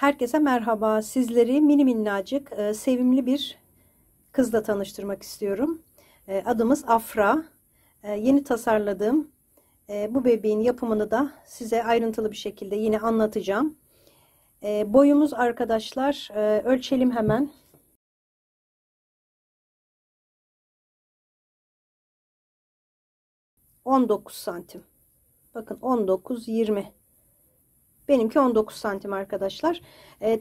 Herkese merhaba. Sizleri mini minnacık, sevimli bir kızla tanıştırmak istiyorum. Adımız Afra. Yeni tasarladığım bu bebeğin yapımını da size ayrıntılı bir şekilde yine anlatacağım. Boyumuz arkadaşlar, ölçelim hemen. ...19 santim. Bakın 19-20. Benimki 19 santim arkadaşlar.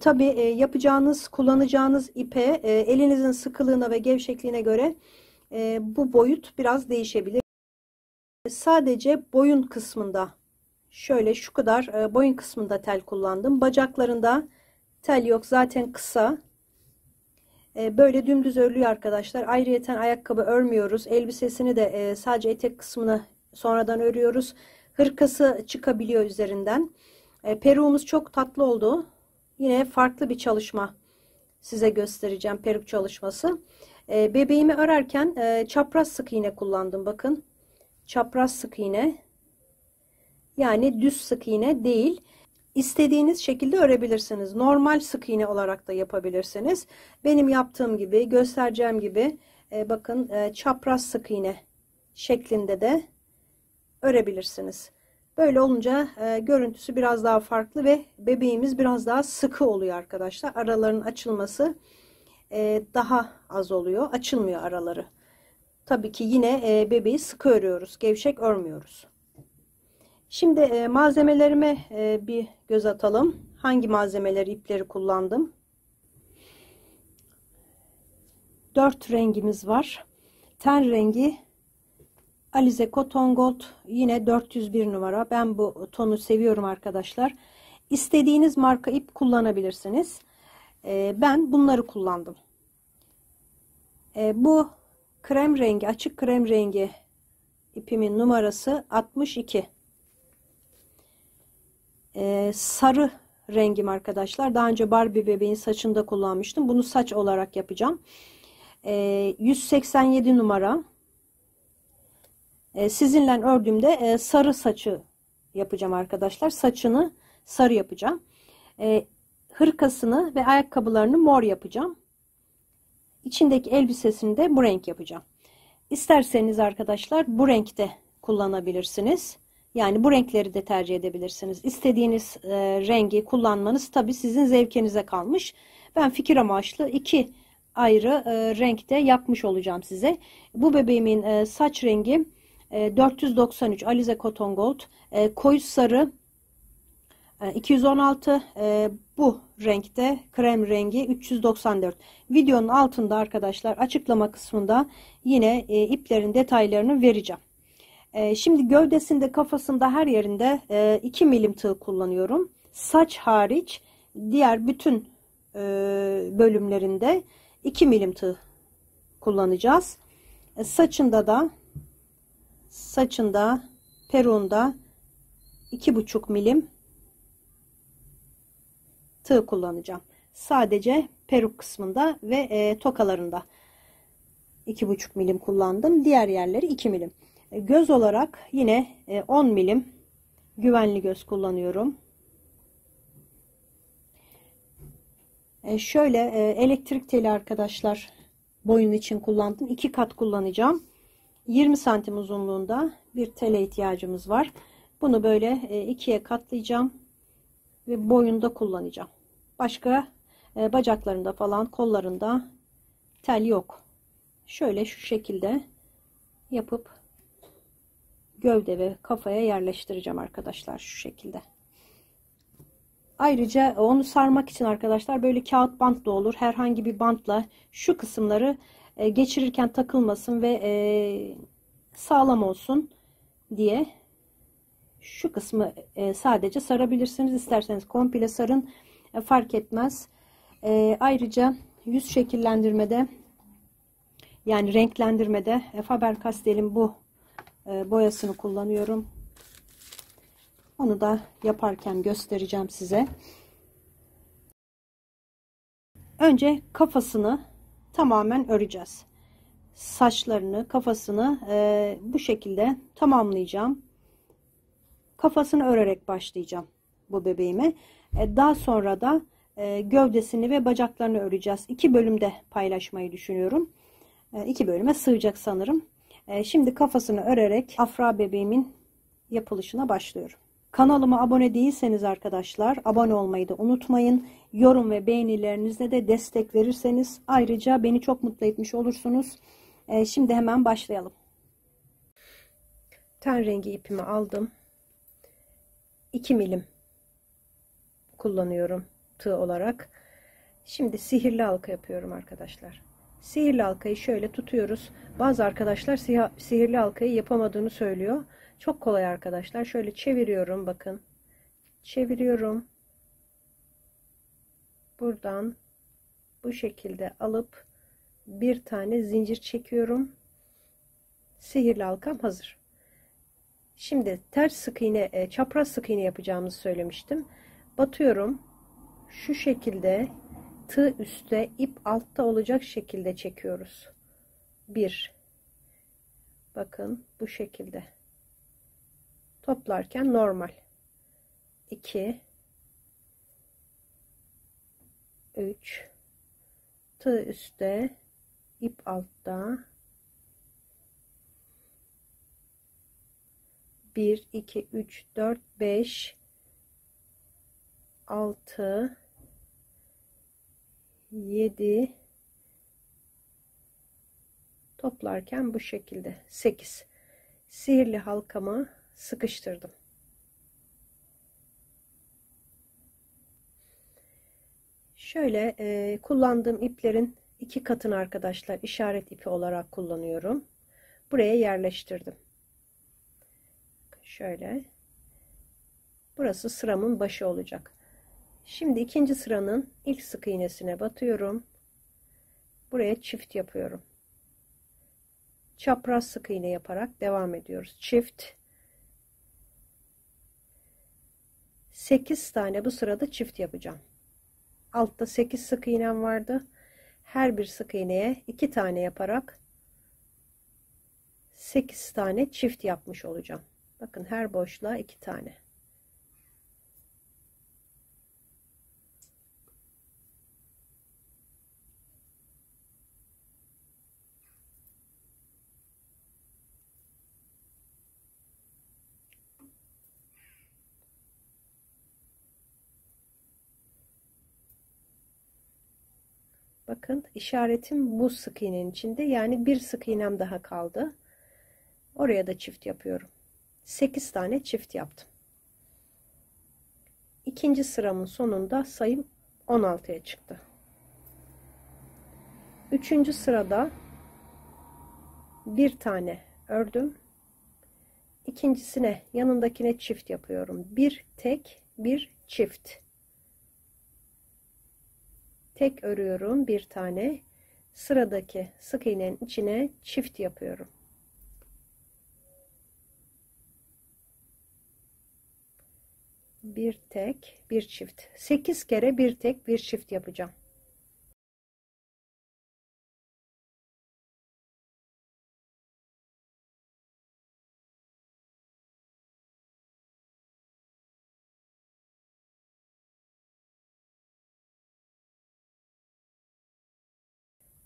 Tabii yapacağınız, kullanacağınız ipe elinizin sıkılığına ve gevşekliğine göre bu boyut biraz değişebilir. Sadece boyun kısmında, şöyle şu kadar boyun kısmında tel kullandım. Bacaklarında tel yok, zaten kısa. Böyle dümdüz örülüyor arkadaşlar. Ayrıyeten ayakkabı örmüyoruz. Elbisesini de sadece etek kısmını sonradan örüyoruz. Hırkası çıkabiliyor üzerinden. Peruğumuz çok tatlı oldu. Yine farklı bir çalışma size göstereceğim, peruk çalışması. Bebeğimi örerken çapraz sık iğne kullandım. Bakın, çapraz sık iğne, yani düz sık iğne değil. İstediğiniz şekilde örebilirsiniz. Normal sık iğne olarak da yapabilirsiniz. Benim yaptığım gibi, göstereceğim gibi bakın çapraz sık iğne şeklinde de örebilirsiniz. Böyle olunca görüntüsü biraz daha farklı ve bebeğimiz biraz daha sıkı oluyor arkadaşlar. Araların açılması daha az oluyor. Açılmıyor araları. Tabii ki yine bebeği sıkı örüyoruz. Gevşek örmüyoruz. Şimdi malzemelerime bir göz atalım. Hangi malzemeleri, ipleri kullandım? 4 rengimiz var. Ten rengi Alize Cotton Gold, yine 401 numara. Ben bu tonu seviyorum arkadaşlar. İstediğiniz marka ip kullanabilirsiniz. Ben bunları kullandım. Bu krem rengi, açık krem rengi ipimin numarası 62. Sarı rengim arkadaşlar. Daha önce Barbie bebeğin saçında kullanmıştım. Bunu saç olarak yapacağım. 187 numara. Sizinle ördüğümde sarı saçı yapacağım arkadaşlar. Saçını sarı yapacağım. Hırkasını ve ayakkabılarını mor yapacağım. İçindeki elbisesini de bu renk yapacağım. İsterseniz arkadaşlar bu renkte kullanabilirsiniz. Yani bu renkleri de tercih edebilirsiniz. İstediğiniz rengi kullanmanız tabii sizin zevkinize kalmış. Ben fikir amaçlı iki ayrı renkte yapmış olacağım size. Bu bebeğimin saç rengi 493 Alize Cotton Gold, koyu sarı 216, bu renkte krem rengi 394. Videonun altında arkadaşlar açıklama kısmında yine iplerin detaylarını vereceğim. Şimdi gövdesinde, kafasında, her yerinde 2 milim tığ kullanıyorum. Saç hariç diğer bütün bölümlerinde 2 milim tığ kullanacağız. Saçında, peruğunda 2,5 milim tığ kullanacağım. Sadece peruk kısmında ve tokalarında 2,5 milim kullandım. Diğer yerleri 2 milim. Göz olarak yine 10 milim güvenli göz kullanıyorum. Şöyle elektrik teli arkadaşlar, boyun için kullandım. 2 kat kullanacağım. 20 santim uzunluğunda bir tele ihtiyacımız var. Bunu böyle ikiye katlayacağım ve boyunda kullanacağım. Başka bacaklarında falan, kollarında tel yok. Şöyle şu şekilde yapıp gövde ve kafaya yerleştireceğim arkadaşlar, şu şekilde. Ayrıca onu sarmak için arkadaşlar böyle kağıt bant da olur. Herhangi bir bantla şu kısımları geçirirken takılmasın ve sağlam olsun diye şu kısmı sadece sarabilirsiniz. İsterseniz komple sarın, fark etmez. Ayrıca yüz şekillendirmede, yani renklendirmede Faber-Castell'in bu boyasını kullanıyorum. Onu da yaparken göstereceğim size. Önce kafasını tamamen öreceğiz. Saçlarını, kafasını bu şekilde tamamlayacağım. Kafasını örerek başlayacağım bu bebeğime. Daha sonra da gövdesini ve bacaklarını öreceğiz. 2 bölümde paylaşmayı düşünüyorum. 2 bölüme sığacak sanırım. Şimdi kafasını örerek Afra bebeğimin yapılışına başlıyorum. Kanalıma abone değilseniz arkadaşlar abone olmayı da unutmayın. Yorum ve beğenilerinizle de destek verirseniz ayrıca beni çok mutlu etmiş olursunuz. Şimdi hemen başlayalım. Ten rengi ipimi aldım. 2 milim kullanıyorum tığ olarak. Şimdi sihirli halka yapıyorum arkadaşlar. Sihirli halkayı şöyle tutuyoruz. Bazı arkadaşlar sihirli halkayı yapamadığını söylüyor. Çok kolay arkadaşlar. Şöyle çeviriyorum, bakın. Çeviriyorum. Buradan bu şekilde alıp bir tane zincir çekiyorum. Sihirli halkam hazır. Şimdi ters sık iğne, çapraz sık iğne yapacağımızı söylemiştim. Batıyorum. Şu şekilde tığ üstte, ip altta olacak şekilde çekiyoruz. 1. Bakın bu şekilde. Toplarken normal. 2. 3. Tığ üstte, ip altta. 1, 2, 3, 4, 5, 6, 7, toplarken bu şekilde 8. Sihirli halkamı sıkıştırdım. Şöyle kullandığım iplerin 2 katını arkadaşlar işaret ipi olarak kullanıyorum. Buraya yerleştirdim. Şöyle. Burası sıramın başı olacak. Şimdi ikinci sıranın ilk sık iğnesine batıyorum. Buraya çift yapıyorum. Çapraz sık iğne yaparak devam ediyoruz. Çift. 8 tane bu sırada çift yapacağım. Altta 8 sık iğnem vardı. Her bir sık iğneye 2 tane yaparak 8 tane çift yapmış olacağım. Bakın her boşluğa 2 tane. Bakın işaretim bu sık iğnenin içinde. Yani bir sık iğnem daha kaldı. Oraya da çift yapıyorum. 8 tane çift yaptım. İkinci sıramın sonunda sayım 16'ya çıktı. Üçüncü sırada bir tane ördüm. İkincisine, yanındakine çift yapıyorum. Bir tek, bir çift. Tek örüyorum bir tane. Sıradaki sık iğnenin içine çift yapıyorum. Bir tek, bir çift. 8 kere bir tek, bir çift yapacağım.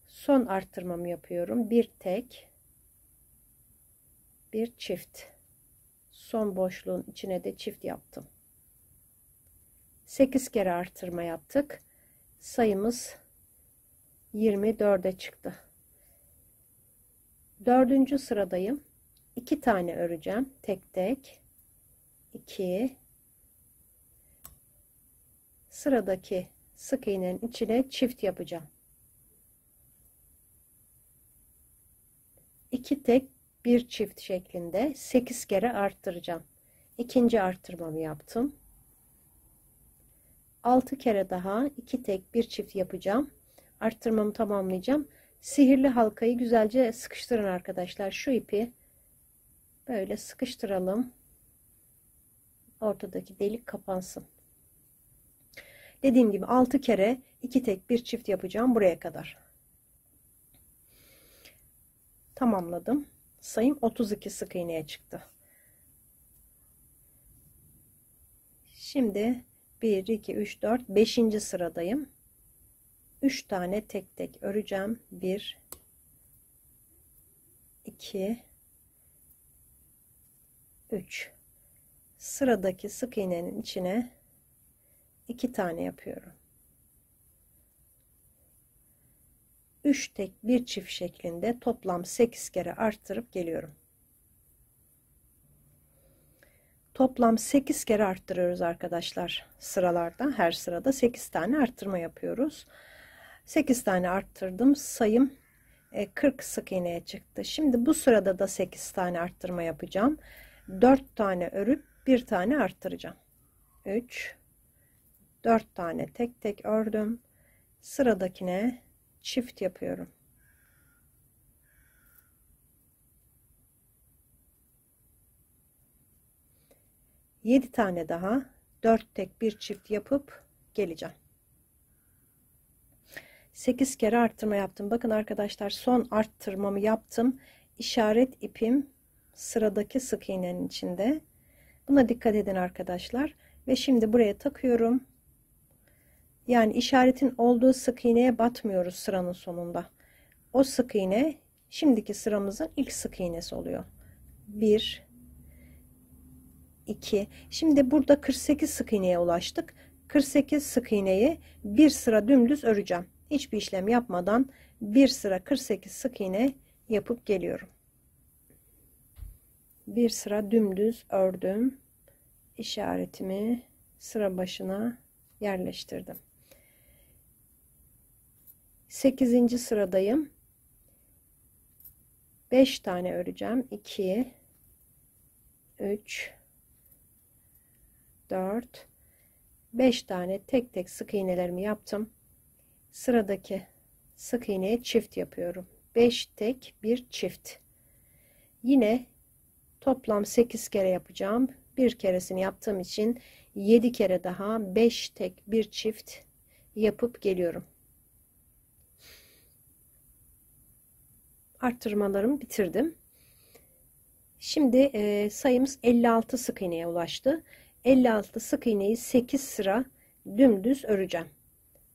Son arttırmamı yapıyorum. Bir tek, bir çift. Son boşluğun içine de çift yaptım. 8 kere artırma yaptık. Sayımız 24'e çıktı. Dördüncü sıradayım. 2 tane öreceğim. Tek tek. 2. Sıradaki sık iğnenin içine çift yapacağım. 2 tek, bir çift şeklinde 8 kere arttıracağım. İkinci arttırmamı yaptım. 6 kere daha 2 tek, bir çift yapacağım. Arttırmamı tamamlayacağım. Sihirli halkayı güzelce sıkıştırın arkadaşlar. Şu ipi böyle sıkıştıralım. Ortadaki delik kapansın. Dediğim gibi 6 kere 2 tek, bir çift yapacağım buraya kadar. Tamamladım. Sayım 32 sık iğneye çıktı. Şimdi 1 2 3 4 5. sıradayım. 3 tane tek tek öreceğim. 1 2 3. Sıradaki sık iğnenin içine 2 tane yapıyorum. 3 tek bir çift şeklinde toplam 8 kere arttırıp geliyorum. Toplam 8 kere arttırıyoruz arkadaşlar sıralarda. Her sırada 8 tane arttırma yapıyoruz. 8 tane arttırdım. Sayım 40 sık iğneye çıktı. Şimdi bu sırada da 8 tane arttırma yapacağım. 4 tane örüp bir tane arttıracağım. 3 4 tane tek tek ördüm. Sıradakine çift yapıyorum. 7 tane daha 4 tek bir çift yapıp geleceğim. 8 kere arttırma yaptım. Bakın arkadaşlar, son arttırmamı yaptım. İşaret ipim sıradaki sık iğnenin içinde. Buna dikkat edin arkadaşlar. Ve şimdi buraya takıyorum. Yani işaretin olduğu sık iğneye batmıyoruz sıranın sonunda. O sık iğne şimdiki sıramızın ilk sık iğnesi oluyor. 1 2. Şimdi burada 48 sık iğneye ulaştık. 48 sık iğneyi bir sıra dümdüz öreceğim. Hiçbir işlem yapmadan bir sıra 48 sık iğne yapıp geliyorum. Bir sıra dümdüz ördüm. İşaretimi sıra başına yerleştirdim. 8. sıradayım. 5 tane öreceğim. 2 3 4 5 tane tek tek sık iğnelerimi yaptım. Sıradaki sık iğneye çift yapıyorum. 5 tek bir çift. Yine toplam 8 kere yapacağım. Bir keresini yaptığım için 7 kere daha 5 tek bir çift yapıp geliyorum. Arttırmalarımı bitirdim. Şimdi sayımız 56 sık iğneye ulaştı. 56 sık iğneyi 8 sıra dümdüz öreceğim.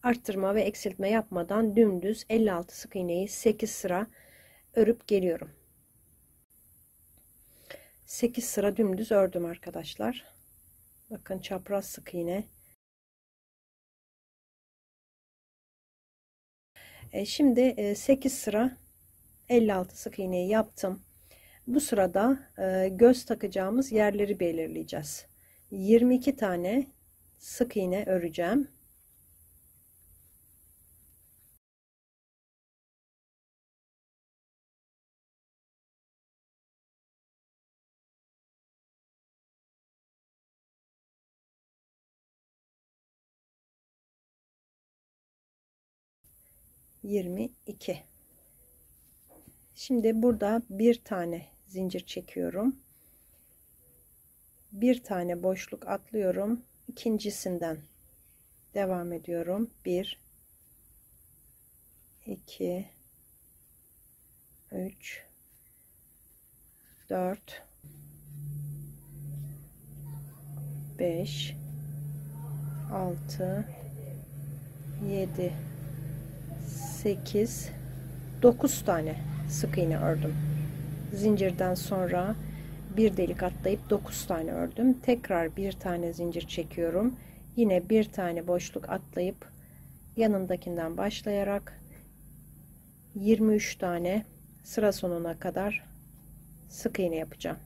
Arttırma ve eksiltme yapmadan dümdüz 56 sık iğneyi 8 sıra örüp geliyorum. 8 sıra dümdüz ördüm arkadaşlar. Bakın, çapraz sık iğne. Şimdi 8 sıra 56 sık iğneyi yaptım. Bu sırada göz takacağımız yerleri belirleyeceğiz. 22 tane sık iğne öreceğim. Şimdi burada bir tane zincir çekiyorum. Bir tane boşluk atlıyorum. İkincisinden devam ediyorum. 1 2 3 4 5 6 7 8 9 tane sık iğne ördüm. Zincirden sonra bir delik atlayıp 9 tane ördüm. Tekrar bir tane zincir çekiyorum. Yine bir tane boşluk atlayıp yanındakinden başlayarak 23 tane sıra sonuna kadar sık iğne yapacağım.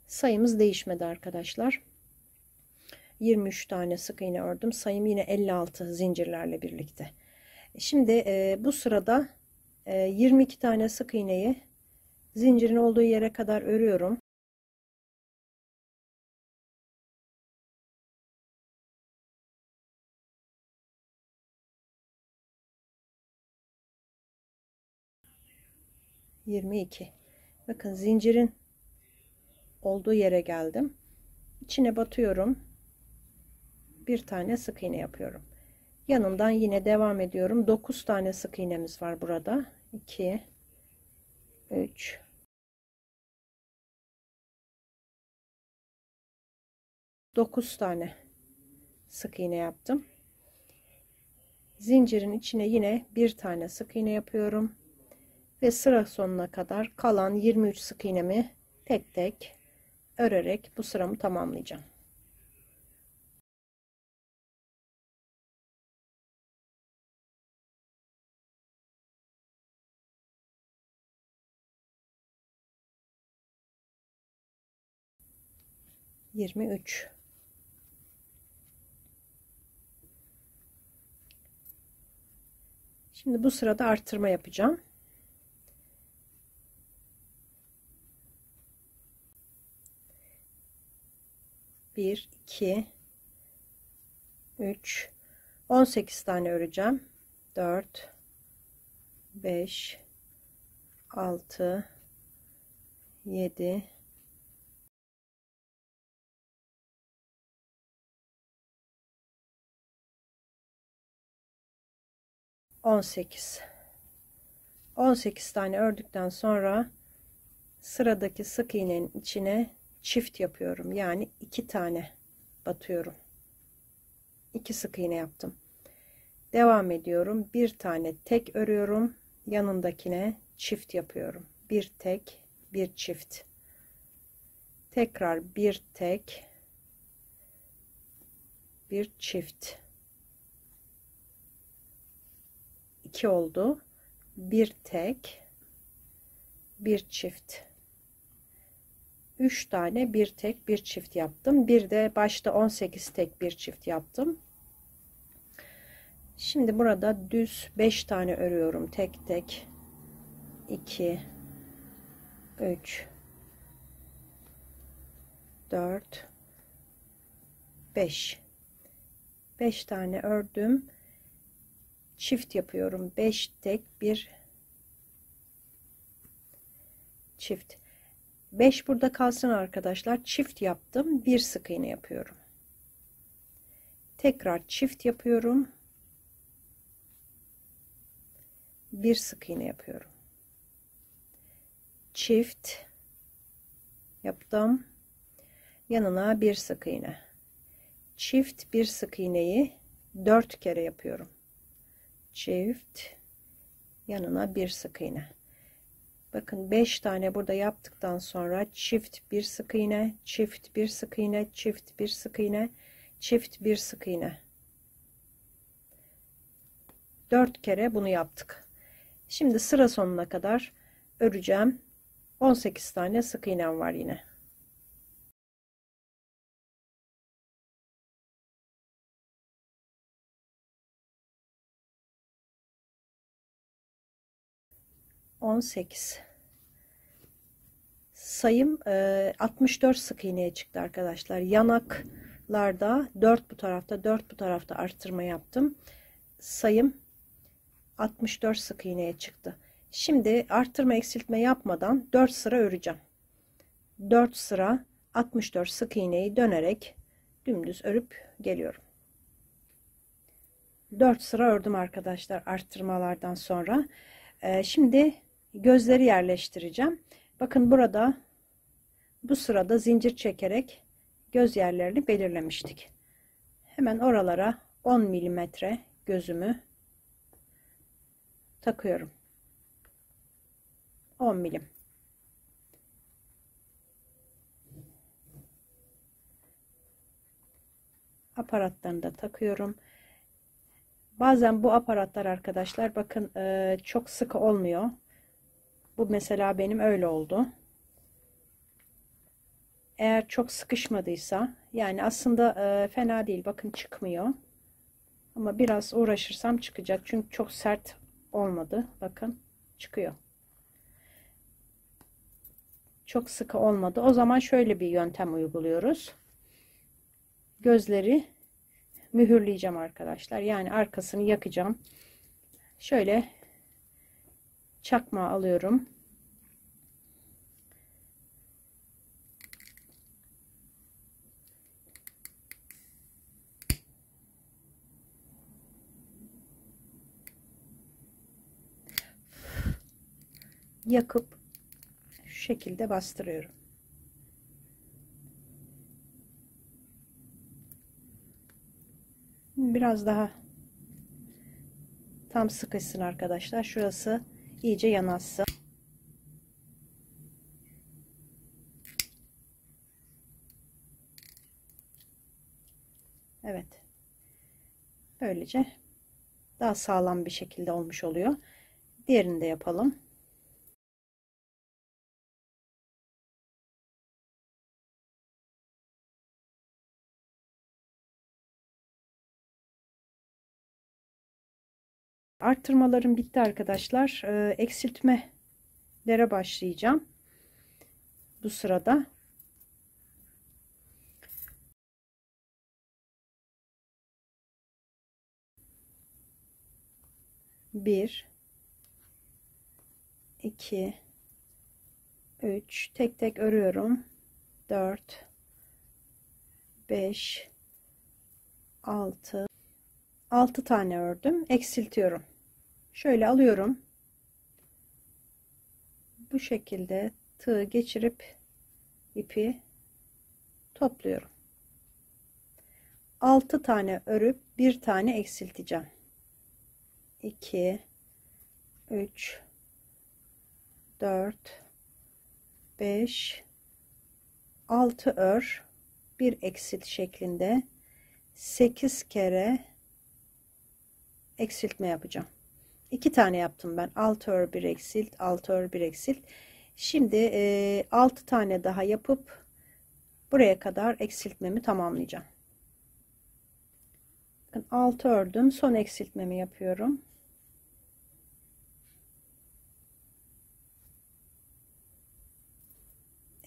Sayımız değişmedi arkadaşlar. 23 tane sık iğne ördüm. Sayım yine 56 zincirlerle birlikte. Şimdi bu sırada 22 tane sık iğneyi zincirin olduğu yere kadar örüyorum. Bakın, zincirin olduğu yere geldim. İçine batıyorum. Bir tane sık iğne yapıyorum. Yanından yine devam ediyorum. 9 tane sık iğnemiz var burada. 2 3 9 tane sık iğne yaptım. Zincirin içine yine bir tane sık iğne yapıyorum ve sıra sonuna kadar kalan 23 sık iğnemi tek tek örerek bu sıramı tamamlayacağım. Şimdi bu sırada artırma yapacağım. Bir, iki, 3, 18 tane öreceğim. 4, 5, 6, 7, 18. 18 tane ördükten sonra sıradaki sık iğnenin içine çift yapıyorum. Yani 2 tane batıyorum. 2 sık iğne yaptım. Devam ediyorum. Bir tane tek örüyorum. Yanındakine çift yapıyorum. Bir tek, bir çift. Tekrar bir tek, bir çift. 2 oldu. Bir tek, bir çift. 3 tane bir tek, bir çift yaptım. Bir de başta 18 tek, bir çift yaptım. Şimdi burada düz 5 tane örüyorum tek tek. 2 3 4 5 5 tane ördüm. Çift yapıyorum. 5 tek, bir çift. 5 burada kalsın arkadaşlar. Çift yaptım. Bir sık iğne yapıyorum. Tekrar çift yapıyorum. Bir sık iğne yapıyorum. Çift yaptım. Yanına bir sık iğne. Çift bir sık iğneyi 4 kere yapıyorum. Çift yanına bir sık iğne. Bakın 5 tane burada yaptıktan sonra çift bir sık iğne, çift bir sık iğne, çift bir sık iğne, çift bir sık iğne. 4 kere bunu yaptık. Şimdi sıra sonuna kadar öreceğim. 18 tane sık iğnem var yine. Sayım 64 sık iğneye çıktı arkadaşlar. Yanaklarda 4 bu tarafta, 4 bu tarafta arttırma yaptım. Sayım 64 sık iğneye çıktı. Şimdi arttırma eksiltme yapmadan 4 sıra öreceğim. 4 sıra 64 sık iğneyi dönerek dümdüz örüp geliyorum. 4 sıra ördüm arkadaşlar arttırmalardan sonra. Şimdi gözleri yerleştireceğim. Bakın burada bu sırada zincir çekerek göz yerlerini belirlemiştik. Hemen oralara 10 milimetre gözümü takıyorum. 10 milim. Aparatlarını da takıyorum. Bazen bu aparatlar arkadaşlar bakın çok sıkı olmuyor. Bu mesela benim öyle oldu. Eğer çok sıkışmadıysa yani aslında fena değil. Bakın çıkmıyor. Ama biraz uğraşırsam çıkacak. Çünkü çok sert olmadı. Bakın çıkıyor. Çok sıkı olmadı. O zaman şöyle bir yöntem uyguluyoruz. Gözleri mühürleyeceğim arkadaşlar. Yani arkasını yakacağım. Şöyle çakmağı alıyorum. yakıp şu şekilde bastırıyorum. Biraz daha tam sıkışsın arkadaşlar. Şurası iyice yanaşsın. Evet. Böylece daha sağlam bir şekilde olmuş oluyor. Diğerini de yapalım. Arttırmalarım bitti arkadaşlar. Eksiltmelere başlayacağım. Bu sırada bir, iki, üç, tek tek örüyorum. 4, 5, 6 tane ördüm. Eksiltiyorum. Şöyle alıyorum. Bu şekilde tığ geçirip ipi topluyorum. 6 tane örüp bir tane eksilteceğim. 2, 3, 4, 5, 6 ör, bir eksilt şeklinde 8 kere eksiltme yapacağım. 2 tane yaptım ben. 6 ör, bir eksilt, 6 ör, bir eksilt. Şimdi 6 tane daha yapıp buraya kadar eksiltmemi tamamlayacağım. 6 ördüm. Son eksiltmemi yapıyorum.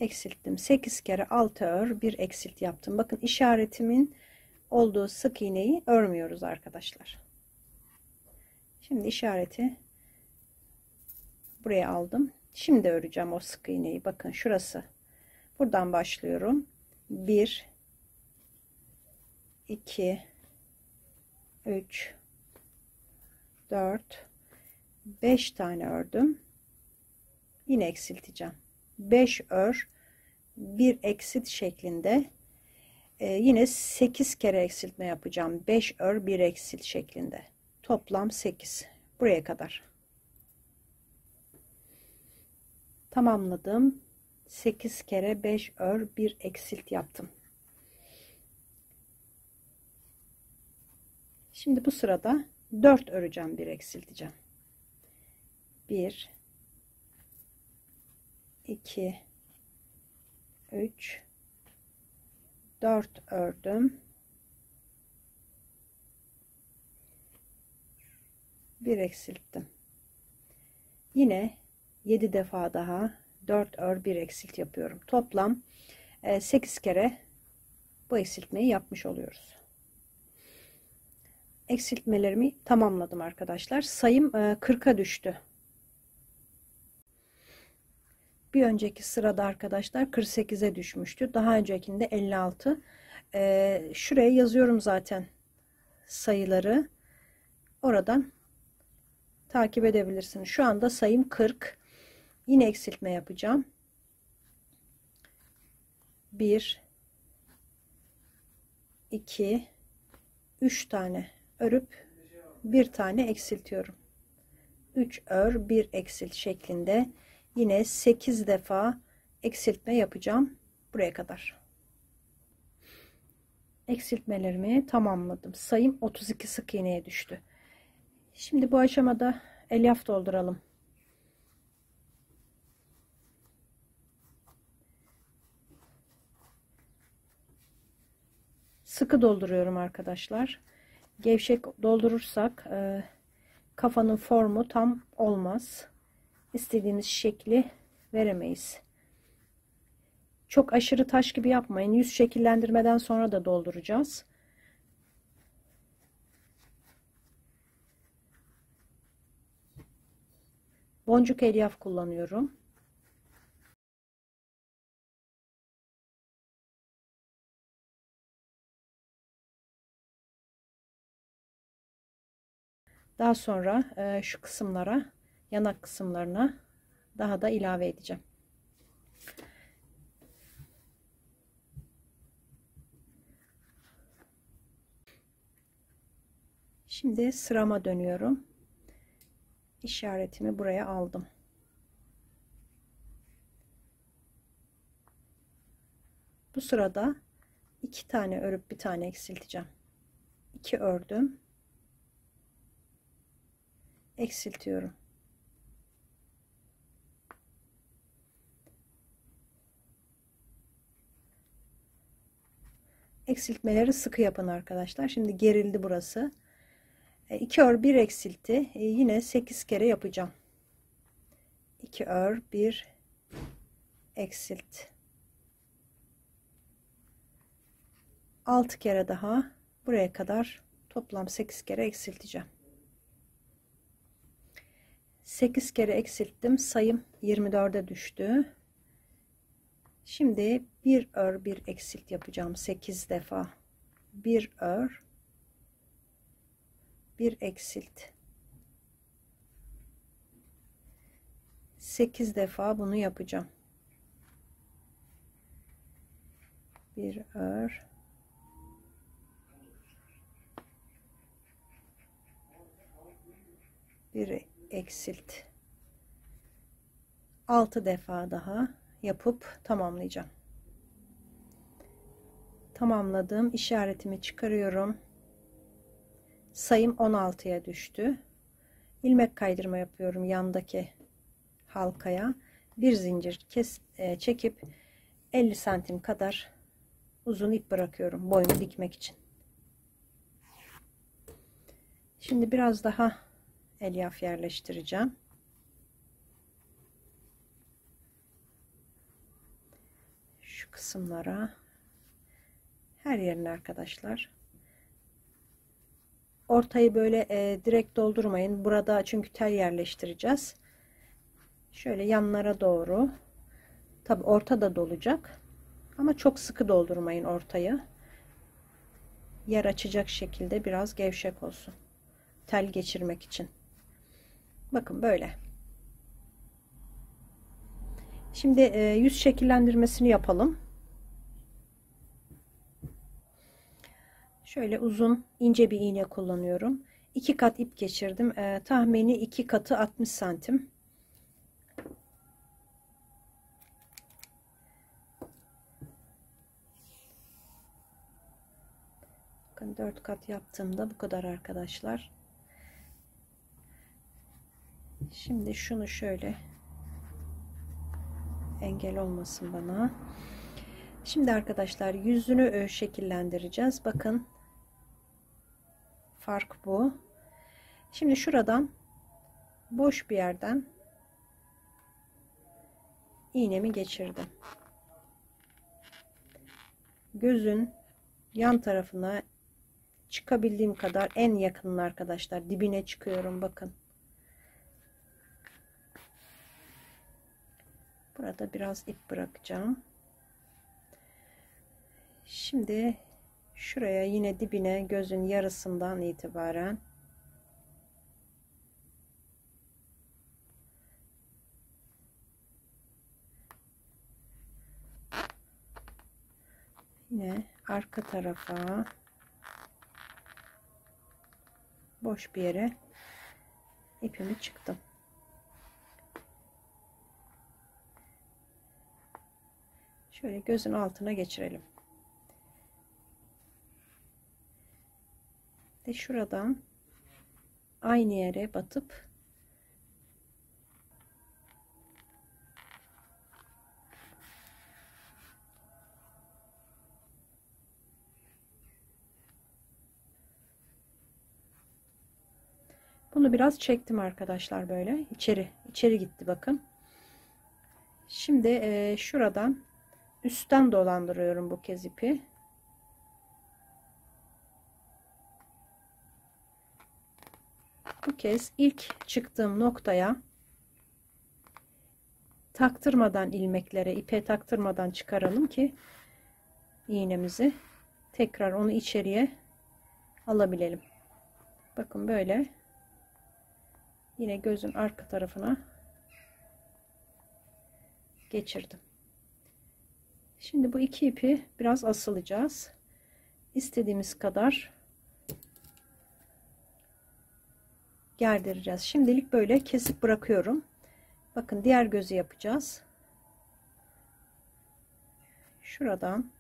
Eksilttim. 8 kere 6 ör, bir eksilt yaptım. Bakın işaretimin olduğu sık iğneyi örmüyoruz arkadaşlar. Şimdi işareti buraya aldım. Şimdi öreceğim o sık iğneyi. Bakın şurası. Buradan başlıyorum. 1, 2, 3, 4, 5 tane ördüm. Yine eksilteceğim. 5 ör, bir eksilt şeklinde. Yine 8 kere eksiltme yapacağım. 5 ör, bir eksilt şeklinde. Toplam 8. Buraya kadar. Tamamladım. 8 kere 5 ör, bir eksilt yaptım. Şimdi bu sırada 4 öreceğim, bir eksilteceğim. 1, 2, 3, 4 ördüm. Bir eksilttim. Yine 7 defa daha 4 ör, bir eksilt yapıyorum. Toplam 8 kere bu eksiltmeyi yapmış oluyoruz. Eksiltmelerimi tamamladım arkadaşlar. Sayım 40'a düştü. Bir önceki sırada arkadaşlar 48'e düşmüştü. Daha öncekinde 56. Şuraya yazıyorum zaten sayıları. Oradan takip edebilirsiniz. Şu anda sayım 40. Yine eksiltme yapacağım. 1, 2, 3 tane örüp bir tane eksiltiyorum. 3 ör, bir eksilt şeklinde yine 8 defa eksiltme yapacağım buraya kadar. Eksiltmelerimi tamamladım. Sayım 32 sık iğneye düştü. Şimdi bu aşamada elyaf dolduralım. Sıkı dolduruyorum arkadaşlar. Gevşek doldurursak kafanın formu tam olmaz. İstediğimiz şekli veremeyiz. Çok aşırı taş gibi yapmayın. Yüz şekillendirmeden sonra da dolduracağız. Boncuk elyaf kullanıyorum. Daha sonra şu kısımlara, yanak kısımlarına daha da ilave edeceğim. Şimdi sırama dönüyorum. İşaretimi buraya aldım. Bu sırada 2 tane örüp bir tane eksilteceğim. 2 ördüm. Eksiltiyorum. Eksiltmeleri sıkı yapın arkadaşlar. Şimdi gerildi burası. 2 ör 1 eksilti. Yine 8 kere yapacağım. 2 ör 1 eksilt. 6 kere daha buraya kadar toplam 8 kere eksilteceğim. 8 kere eksilttim. Sayım 24'e düştü. Şimdi bir ör bir eksilt yapacağım 8 defa. Bir ör bir eksilt. 8 defa bunu yapacağım. Bir ör bir eksilt. 6 defa daha yapıp tamamlayacağım. Tamamladım. İşaretimi çıkarıyorum. Sayım 16'ya düştü. İlmek kaydırma yapıyorum yandaki halkaya. Bir zincir çekip 50 santim kadar uzun ip bırakıyorum boyunu dikmek için. Şimdi biraz daha elyaf yerleştireceğim. Şu kısımlara, her yerine arkadaşlar. Ortayı böyle direkt doldurmayın. Burada çünkü tel yerleştireceğiz. Şöyle yanlara doğru. Tabi orta da dolacak. Ama çok sıkı doldurmayın ortayı. Yer açacak şekilde biraz gevşek olsun. Tel geçirmek için. Bakın böyle. Şimdi yüz şekillendirmesini yapalım. Şöyle uzun ince bir iğne kullanıyorum. 2 kat ip geçirdim. Tahmini 2 katı 60 santim. Bakın 4 kat yaptığımda bu kadar arkadaşlar. Şimdi şunu şöyle, engel olmasın bana. Şimdi arkadaşlar yüzünü şekillendireceğiz. Bakın fark bu. Şimdi şuradan boş bir yerden iğnemi geçirdim. Gözün yan tarafına çıkabildiğim kadar en yakının arkadaşlar dibine çıkıyorum. Bakın. Burada biraz ip bırakacağım. Şimdi şuraya yine dibine gözün yarısından itibaren yine arka tarafa boş bir yere ipimi çıktım. Şöyle gözün altına geçirelim. Ve şuradan aynı yere batıp bunu biraz çektim arkadaşlar, böyle içeri gitti bakın. Şimdi şuradan üstten dolandırıyorum bu kez ipi. Bu kez ilk çıktığım noktaya taktırmadan, ilmeklere ipe taktırmadan çıkaralım ki iğnemizi tekrar onu içeriye alabilelim. Bakın böyle yine gözün arka tarafına geçirdim. Şimdi bu iki ipi biraz asılacağız. İstediğimiz kadar gerdireceğiz. Şimdilik böyle kesip bırakıyorum. Bakın diğer gözü yapacağız. Şuradan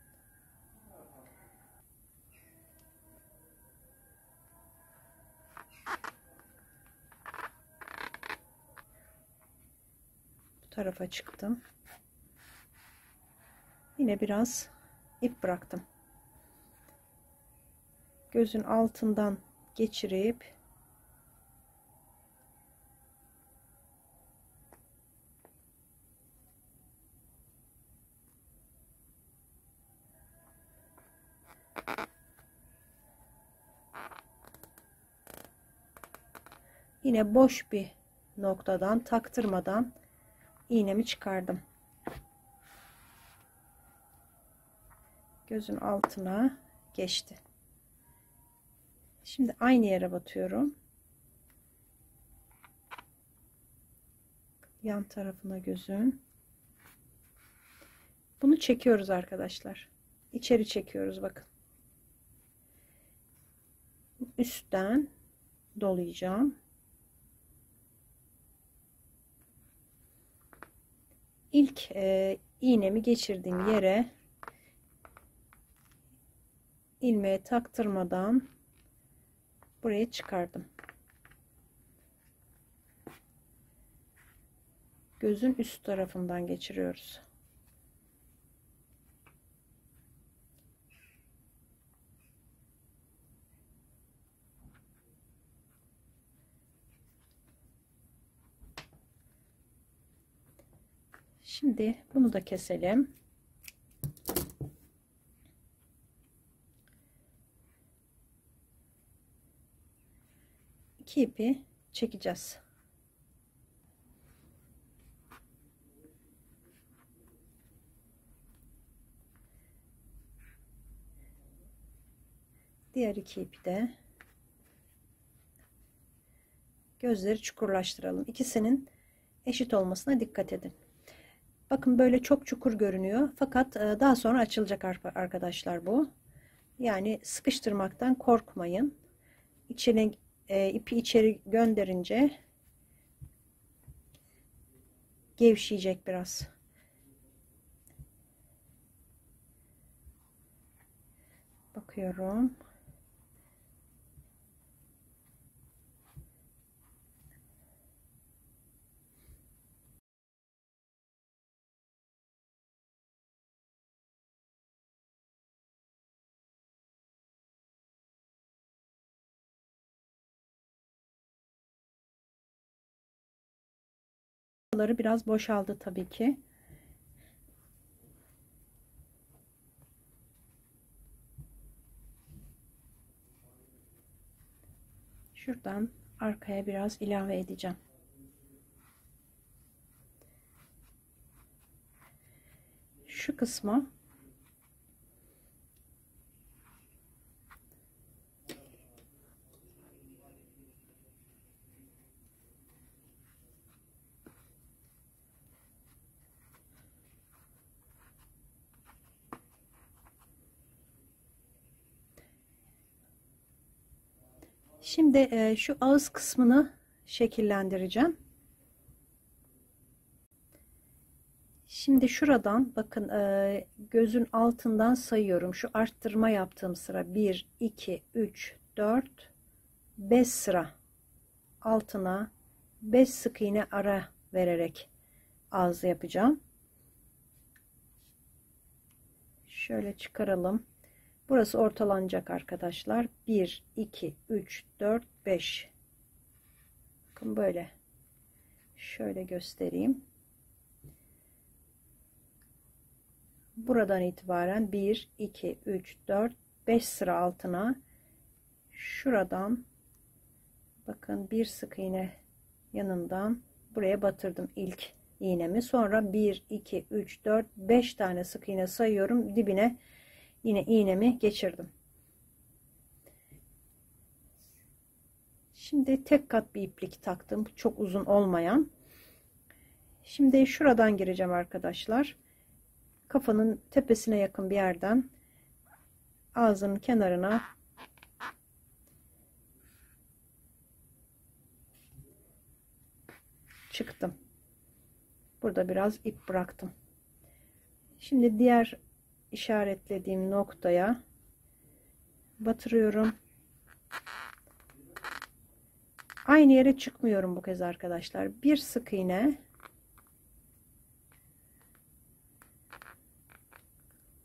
bu tarafa çıktım. Yine biraz ip bıraktım. Gözün altından geçirip yine boş bir noktadan taktırmadan iğnemi çıkardım. Gözün altına geçti. Şimdi aynı yere batıyorum. Yan tarafına gözün. Bunu çekiyoruz arkadaşlar. İçeri çekiyoruz bakın. Üstten dolayacağım. İlk iğnemi geçirdiğim yere ilmeğe taktırmadan buraya çıkardım. Gözün üst tarafından geçiriyoruz. Şimdi bunu da keselim. İki ipi çekeceğiz. Diğer iki ipi de gözleri çukurlaştıralım. İkisinin eşit olmasına dikkat edin. Bakın böyle çok çukur görünüyor. Fakat daha sonra açılacak arkadaşlar bu. Yani sıkıştırmaktan korkmayın. İçine ipi içeri gönderince gevşeyecek biraz. Bakıyorum. Buraları biraz boşaldı tabii ki. Şuradan arkaya biraz ilave edeceğim. Şu kısmı şimdi şu ağız kısmını şekillendireceğim. Şimdi şuradan bakın gözün altından sayıyorum. Şu arttırma yaptığım sıra 1, 2, 3, 4, 5 sıra altına 5 sık iğne ara vererek ağzı yapacağım. Şöyle çıkaralım. Burası ortalanacak arkadaşlar. 1, 2, 3, 4, 5. Bakın böyle. Şöyle göstereyim. Buradan itibaren 1, 2, 3, 4, 5 sıra altına şuradan bakın bir sık iğne yanından buraya batırdım ilk iğnemi. Sonra 1, 2, 3, 4, 5 tane sık iğne sayıyorum. Dibine yine iğnemi geçirdim. Şimdi tek kat bir iplik taktım. Çok uzun olmayan. Şimdi şuradan gireceğim arkadaşlar. Kafanın tepesine yakın bir yerden ağzının kenarına çıktım. Burada biraz ip bıraktım. Şimdi diğer işaretlediğim noktaya batırıyorum. Aynı yere çıkmıyorum bu kez arkadaşlar. Bir sık iğne,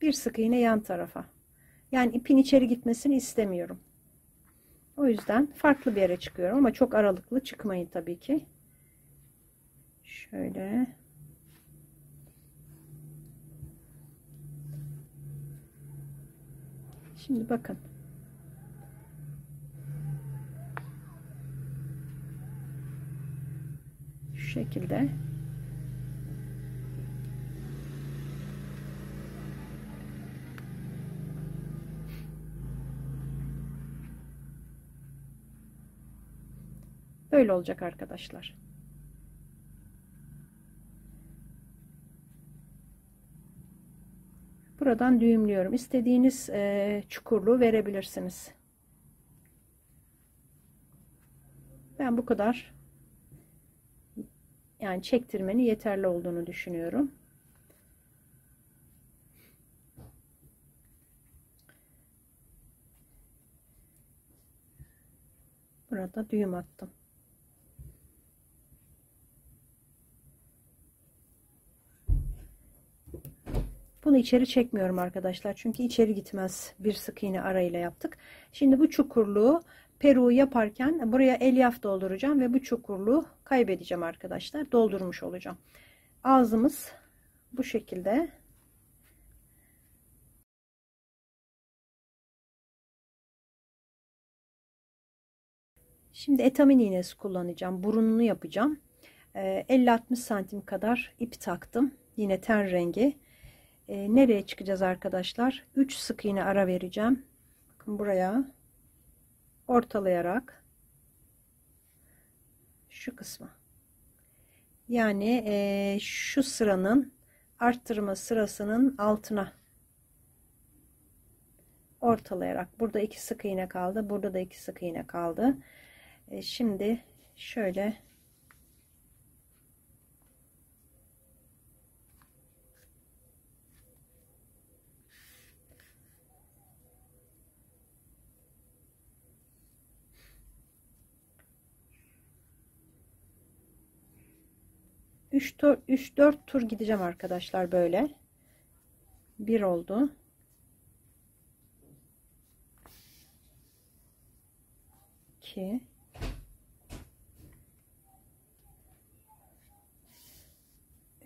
bir sık iğne yan tarafa. Yani ipin içeri gitmesini istemiyorum. O yüzden farklı bir yere çıkıyorum ama çok aralıklı çıkmayın tabii ki. Şöyle. Şimdi bakın. Şu şekilde. Böyle olacak arkadaşlar. Buradan düğümlüyorum. İstediğiniz çukurluğu verebilirsiniz. Ben bu kadar, yani çektirmenin yeterli olduğunu düşünüyorum. Burada düğüm attım. Bunu içeri çekmiyorum arkadaşlar. Çünkü içeri gitmez. Bir sık iğne arayla yaptık. Şimdi bu çukurluğu peruğu yaparken buraya elyaf dolduracağım ve bu çukurluğu kaybedeceğim arkadaşlar. Doldurmuş olacağım. Ağzımız bu şekilde. Şimdi etamin iğnesi kullanacağım. Burununu yapacağım. 50-60 santim kadar ip taktım. Yine ten rengi. Nereye çıkacağız arkadaşlar? 3 sık iğne ara vereceğim. Bakın buraya ortalayarak şu kısma. Yani şu sıranın arttırma sırasının altına ortalayarak. Burada 2 sık iğne kaldı. Burada da 2 sık iğne kaldı. Şimdi şöyle üç dört tur gideceğim arkadaşlar böyle. Bir oldu. 2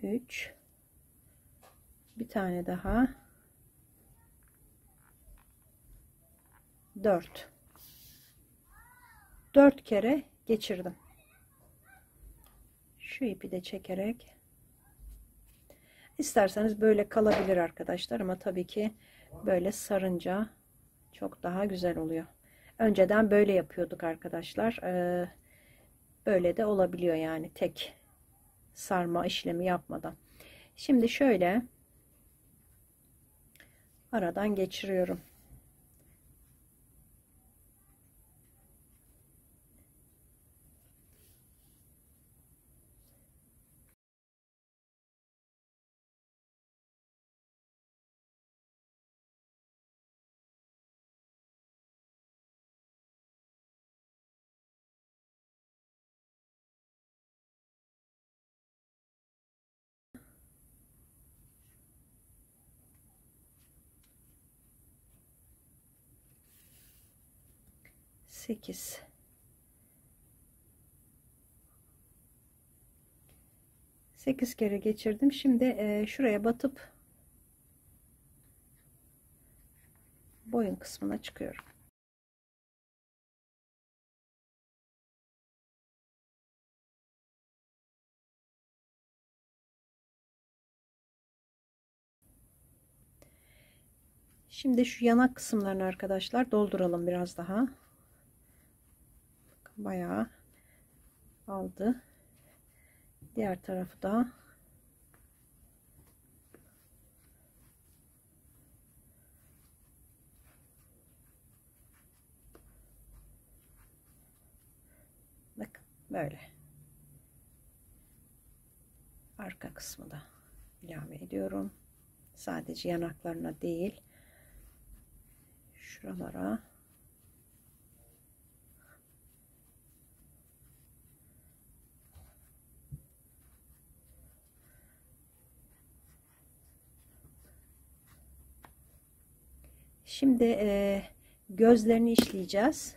3 bir tane daha 4 kere geçirdim. Şu ipi de çekerek, isterseniz böyle kalabilir arkadaşlar ama tabii ki böyle sarınca çok daha güzel oluyor. Önceden böyle yapıyorduk arkadaşlar. Böyle de olabiliyor yani tek sarma işlemi yapmadan. Şimdi şöyle aradan geçiriyorum. Sekiz. 8 kere geçirdim. Şimdi şuraya batıp boyun kısmına çıkıyorum. Şimdi şu yanak kısımlarını arkadaşlar dolduralım biraz daha. Bayağı aldı. Diğer tarafı da Böyle. Arka kısmı da ilave ediyorum. Sadece yanaklarına değil, şuralara. Şimdi gözlerini işleyeceğiz.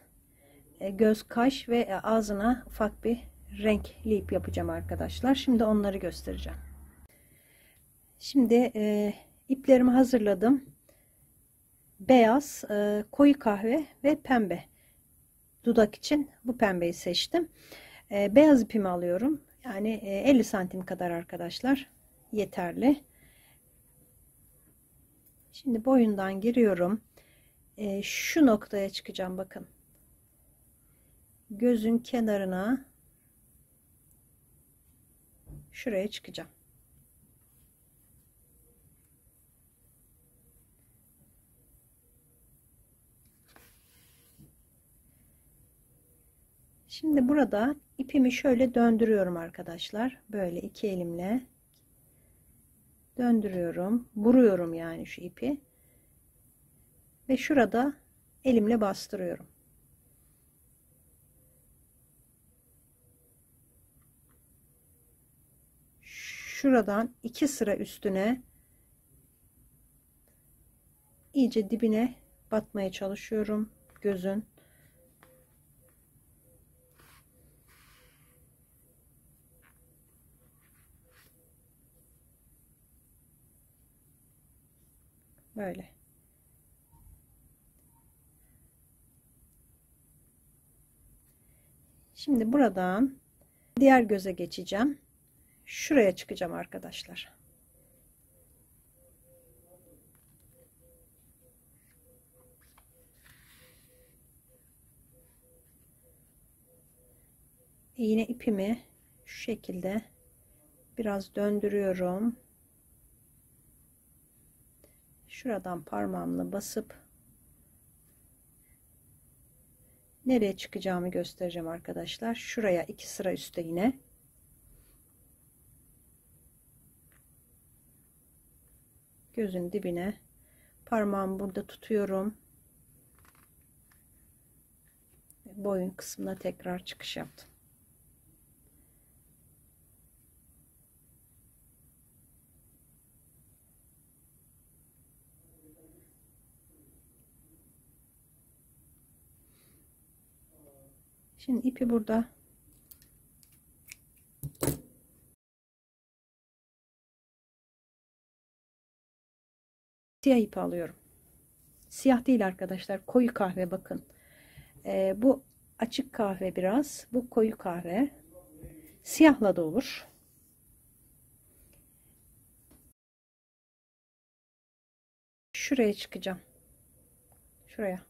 Göz, kaş ve ağzına ufak bir renkli ip yapacağım arkadaşlar. Şimdi onları göstereceğim. Şimdi iplerimi hazırladım. Beyaz, koyu kahve ve pembe. Dudak için bu pembeyi seçtim. Beyaz ipimi alıyorum. Yani 50 santim kadar arkadaşlar. Yeterli. Şimdi boyundan giriyorum. Şu noktaya çıkacağım, bakın. Gözün kenarına şuraya çıkacağım. Şimdi burada ipimi şöyle döndürüyorum arkadaşlar. Böyle iki elimle döndürüyorum. Vuruyorum yani şu ipi. Ve şurada elimle bastırıyorum. Şuradan 2 sıra üstüne iyice dibine batmaya çalışıyorum gözün. Böyle. Şimdi buradan diğer göze geçeceğim. Şuraya çıkacağım arkadaşlar. Yine ipimi şu şekilde biraz döndürüyorum. Şuradan parmağımla basıp nereye çıkacağımı göstereceğim arkadaşlar. Şuraya 2 sıra üstte yine. Gözün dibine parmağımı burada tutuyorum. Boyun kısmına tekrar çıkış yaptım. Şimdi ipi burada siyah ipi alıyorum. Siyah değil arkadaşlar, koyu kahve, bakın. Bu açık kahve biraz, bu koyu kahve. Siyahla da olur. Şuraya çıkacağım. Şuraya.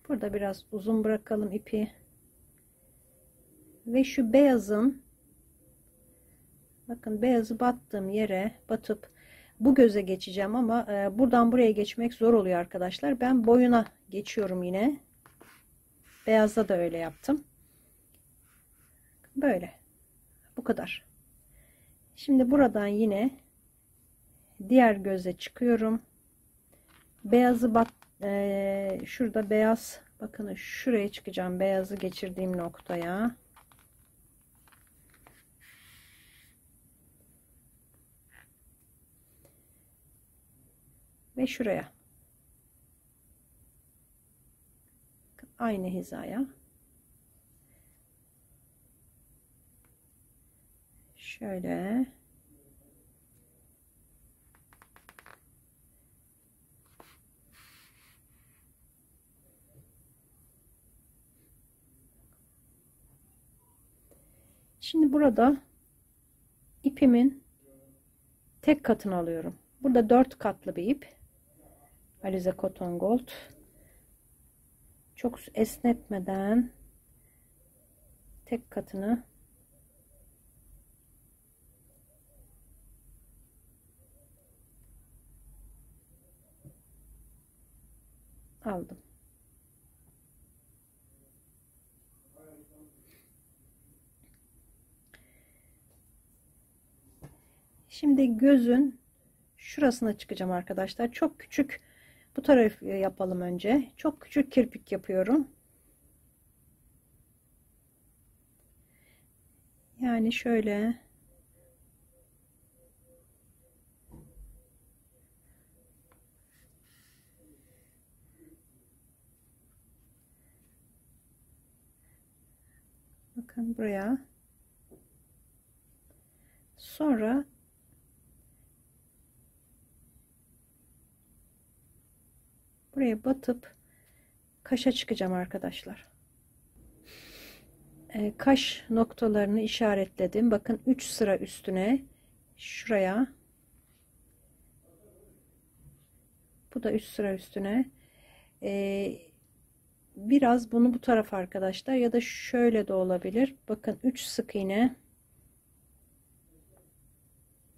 Burada biraz uzun bırakalım ipi. Ve şu beyazın, bakın, beyazı battığım yere batıp bu göze geçeceğim ama buradan buraya geçmek zor oluyor arkadaşlar. Ben boyuna geçiyorum yine. Beyazda da öyle yaptım. Böyle. Bu kadar. Şimdi buradan yine diğer göze çıkıyorum. Beyazı bak, şurada beyaz, bakın şuraya çıkacağım, beyazı geçirdiğim noktaya. Ve şuraya. Aynı hizaya. Şöyle. Şimdi burada ipimin tek katını alıyorum. Burada 4 katlı bir ip. Alize Cotton Gold. Çok esnetmeden tek katını aldım. Şimdi gözün şurasına çıkacağım arkadaşlar. Çok küçük, bu tarafı yapalım önce. Çok küçük kirpik yapıyorum. Yani şöyle. Bakın buraya. Sonra buraya batıp kaşa çıkacağım arkadaşlar. Kaş noktalarını işaretledim. Bakın 3 sıra üstüne şuraya. Bu da 3 sıra üstüne. Biraz bunu bu tarafa arkadaşlar, ya da şöyle de olabilir. Bakın 3 sık iğne.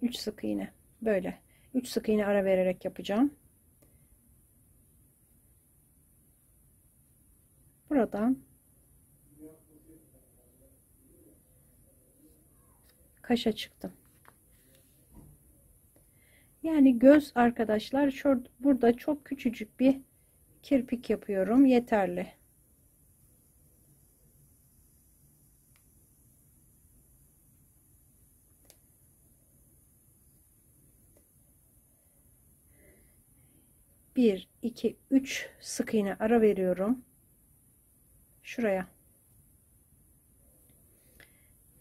3 sık iğne. Böyle. 3 sık iğne ara vererek yapacağım. Buradan kaşa çıktım. Yani göz arkadaşlar, şurada, burada çok küçücük bir kirpik yapıyorum. Yeterli. Bir, iki, üç sık iğne ara veriyorum. Şuraya.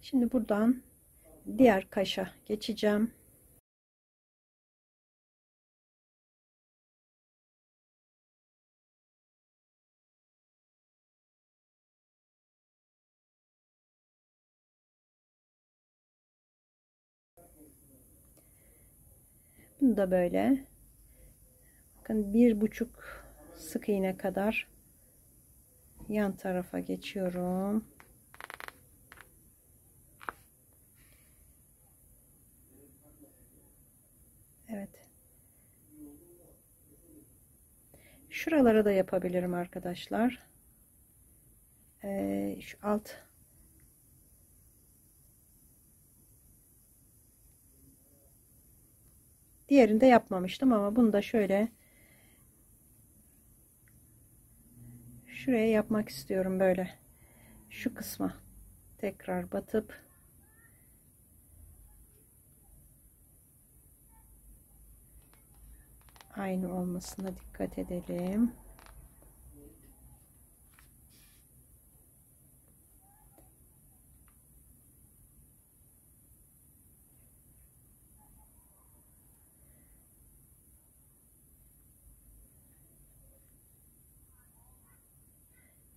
Şimdi buradan diğer kaşa geçeceğim. Bunu da böyle. Bakın 1,5 sık iğne kadar yan tarafa geçiyorum. Evet. Şuralara da yapabilirim arkadaşlar. Şu alt diğerini de yapmamıştım ama bunu da şöyle şuraya yapmak istiyorum, böyle şu kısma tekrar batıp aynı olmasına dikkat edelim.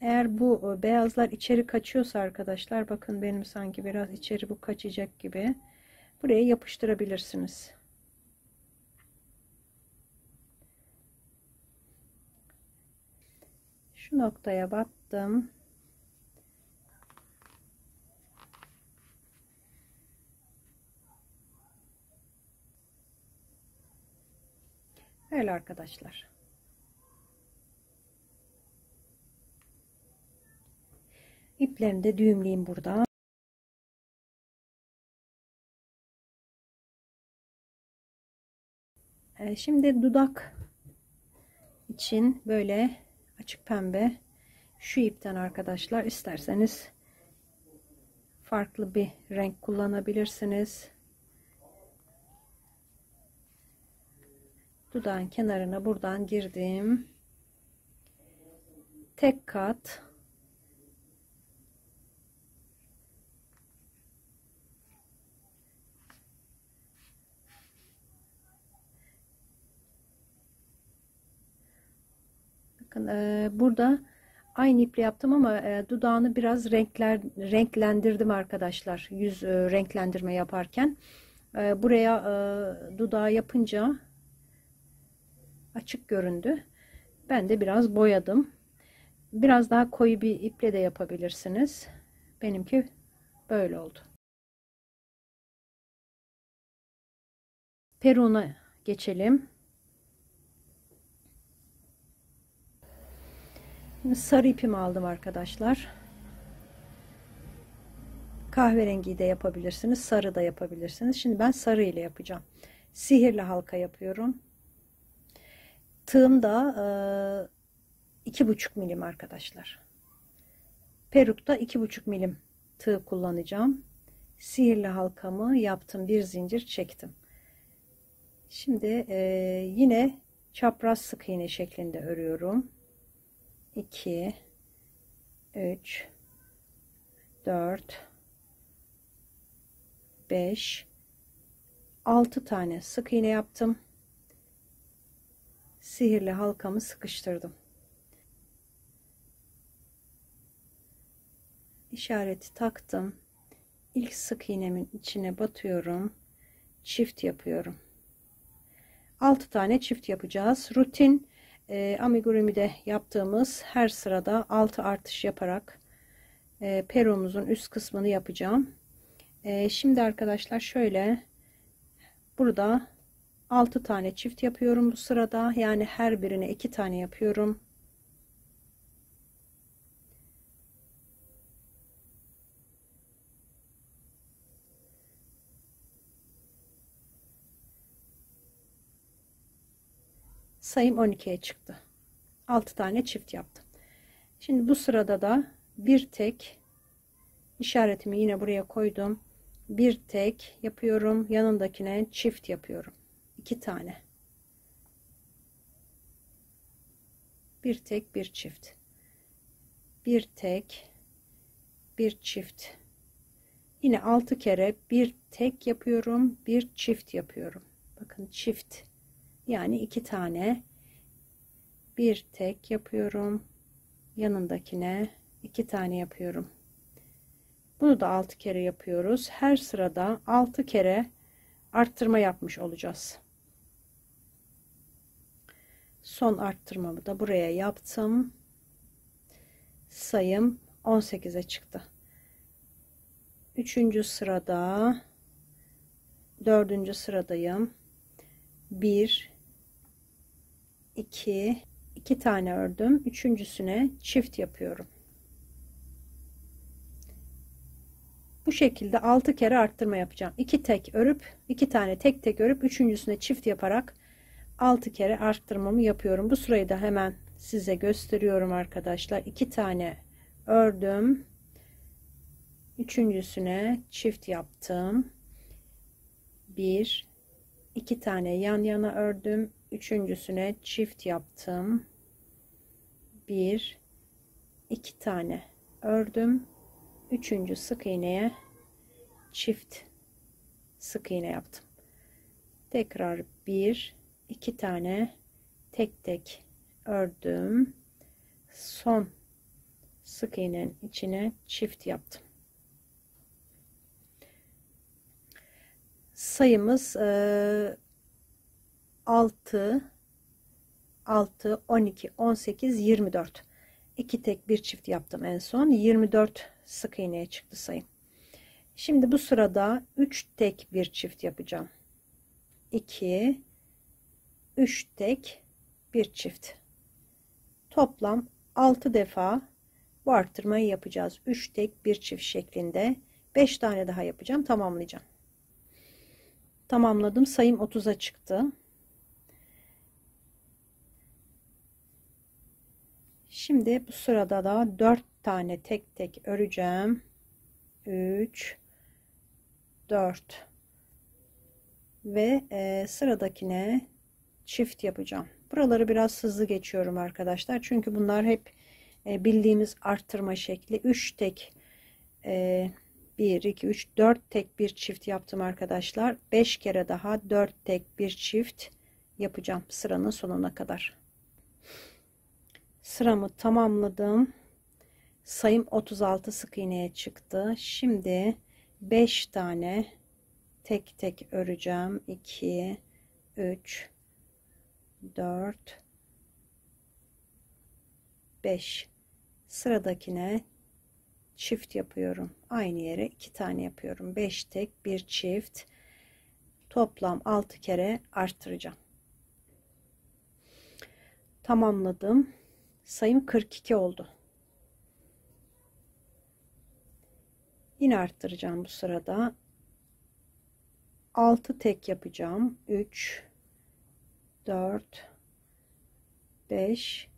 Eğer bu beyazlar içeri kaçıyorsa arkadaşlar, bakın benim sanki biraz içeri bu kaçacak gibi, buraya yapıştırabilirsiniz. Şu noktaya battım. Öyle arkadaşlar. İplerini de düğümleyeyim burada. Şimdi dudak için böyle açık pembe şu ipten arkadaşlar, isterseniz farklı bir renk kullanabilirsiniz. Dudağın kenarına buradan girdim. Tek kat. Bakın burada aynı iple yaptım ama dudağını biraz renklendirdim arkadaşlar. Yüz renklendirme yaparken. Buraya dudağı yapınca açık göründü. Ben de biraz boyadım. Biraz daha koyu bir iple de yapabilirsiniz. Benimki böyle oldu. Peruğuna geçelim. Şimdi sarı ipimi aldım arkadaşlar. Kahverengiyi de yapabilirsiniz, sarı da yapabilirsiniz. Şimdi ben sarı ile yapacağım. Sihirli halka yapıyorum. Tığım da 2,5 milim arkadaşlar. Perukta 2,5 milim tığ kullanacağım. Sihirli halkamı yaptım, bir zincir çektim. Şimdi yine çapraz sık iğne şeklinde örüyorum. 2 3 4 5 6 tane sık iğne yaptım. Sihirli halkamı sıkıştırdım. İşareti taktım. İlk sık iğnemin içine batıyorum. Çift yapıyorum. 6 tane çift yapacağız. Rutin amigurumi'de yaptığımız her sırada 6 artış yaparak peruğumuzun üst kısmını yapacağım. Şimdi arkadaşlar şöyle burada 6 tane çift yapıyorum bu sırada. Yani her birine 2 tane yapıyorum. Sayım 12'ye çıktı. 6 tane çift yaptım. Şimdi bu sırada da bir tek işaretimi yine buraya koydum. Bir tek yapıyorum. Yanındakine çift yapıyorum. 2 tane. Bir tek, bir çift. Bir tek, bir çift. Yine 6 kere bir tek yapıyorum. Bir çift yapıyorum. Bakın çift. Yani 2 tane. Bir tek yapıyorum. Yanındakine 2 tane yapıyorum. Bunu da 6 kere yapıyoruz. Her sırada 6 kere arttırma yapmış olacağız. Son arttırmamı da buraya yaptım. Sayım 18'e çıktı. 3. sırada 4. sıradayım. 1 2 tane ördüm. Üçüncüsüne çift yapıyorum. Bu şekilde 6 kere arttırma yapacağım. 2 tek örüp 2 tane tek tek örüp üçüncüsüne çift yaparak 6 kere arttırmamı yapıyorum. Bu sırayı da hemen size gösteriyorum arkadaşlar. 2 tane ördüm. Üçüncüsüne çift yaptım. 1 2 tane yan yana ördüm. Üçüncüsüne çift yaptım. 1 2 tane ördüm. Üçüncü sık iğneye çift sık iğne yaptım. Tekrar 1 2 tane tek tek ördüm. Son sık iğnenin içine çift yaptım. Sayımız 6 12 18 24. 2 tek bir çift yaptım en son. 24 sık iğneye çıktı sayım. Şimdi bu sırada 3 tek bir çift yapacağım. 2 3 tek bir çift. Toplam 6 defa bu arttırmayı yapacağız. 3 tek bir çift şeklinde 5 tane daha yapacağım, tamamlayacağım. Tamamladım. Sayım 30'a çıktı. Şimdi bu sırada da 4 tane tek tek öreceğim. 3 4 ve sıradakine çift yapacağım. Buraları biraz hızlı geçiyorum arkadaşlar. Çünkü bunlar hep bildiğimiz arttırma şekli. 3 tek 1 2 3 4 tek bir çift yaptım arkadaşlar. 5 kere daha 4 tek bir çift yapacağım sıranın sonuna kadar. Sıramı tamamladım. Sayım 36 sık iğneye çıktı. Şimdi 5 tane tek tek öreceğim. 2 3 4 5. Sıradakine çift yapıyorum. Aynı yere 2 tane yapıyorum. 5 tek bir çift. Toplam 6 kere arttıracağım. Tamamladım. Sayım 42 oldu. Yine arttıracağım bu sırada. 6 tek yapacağım. 3 4 5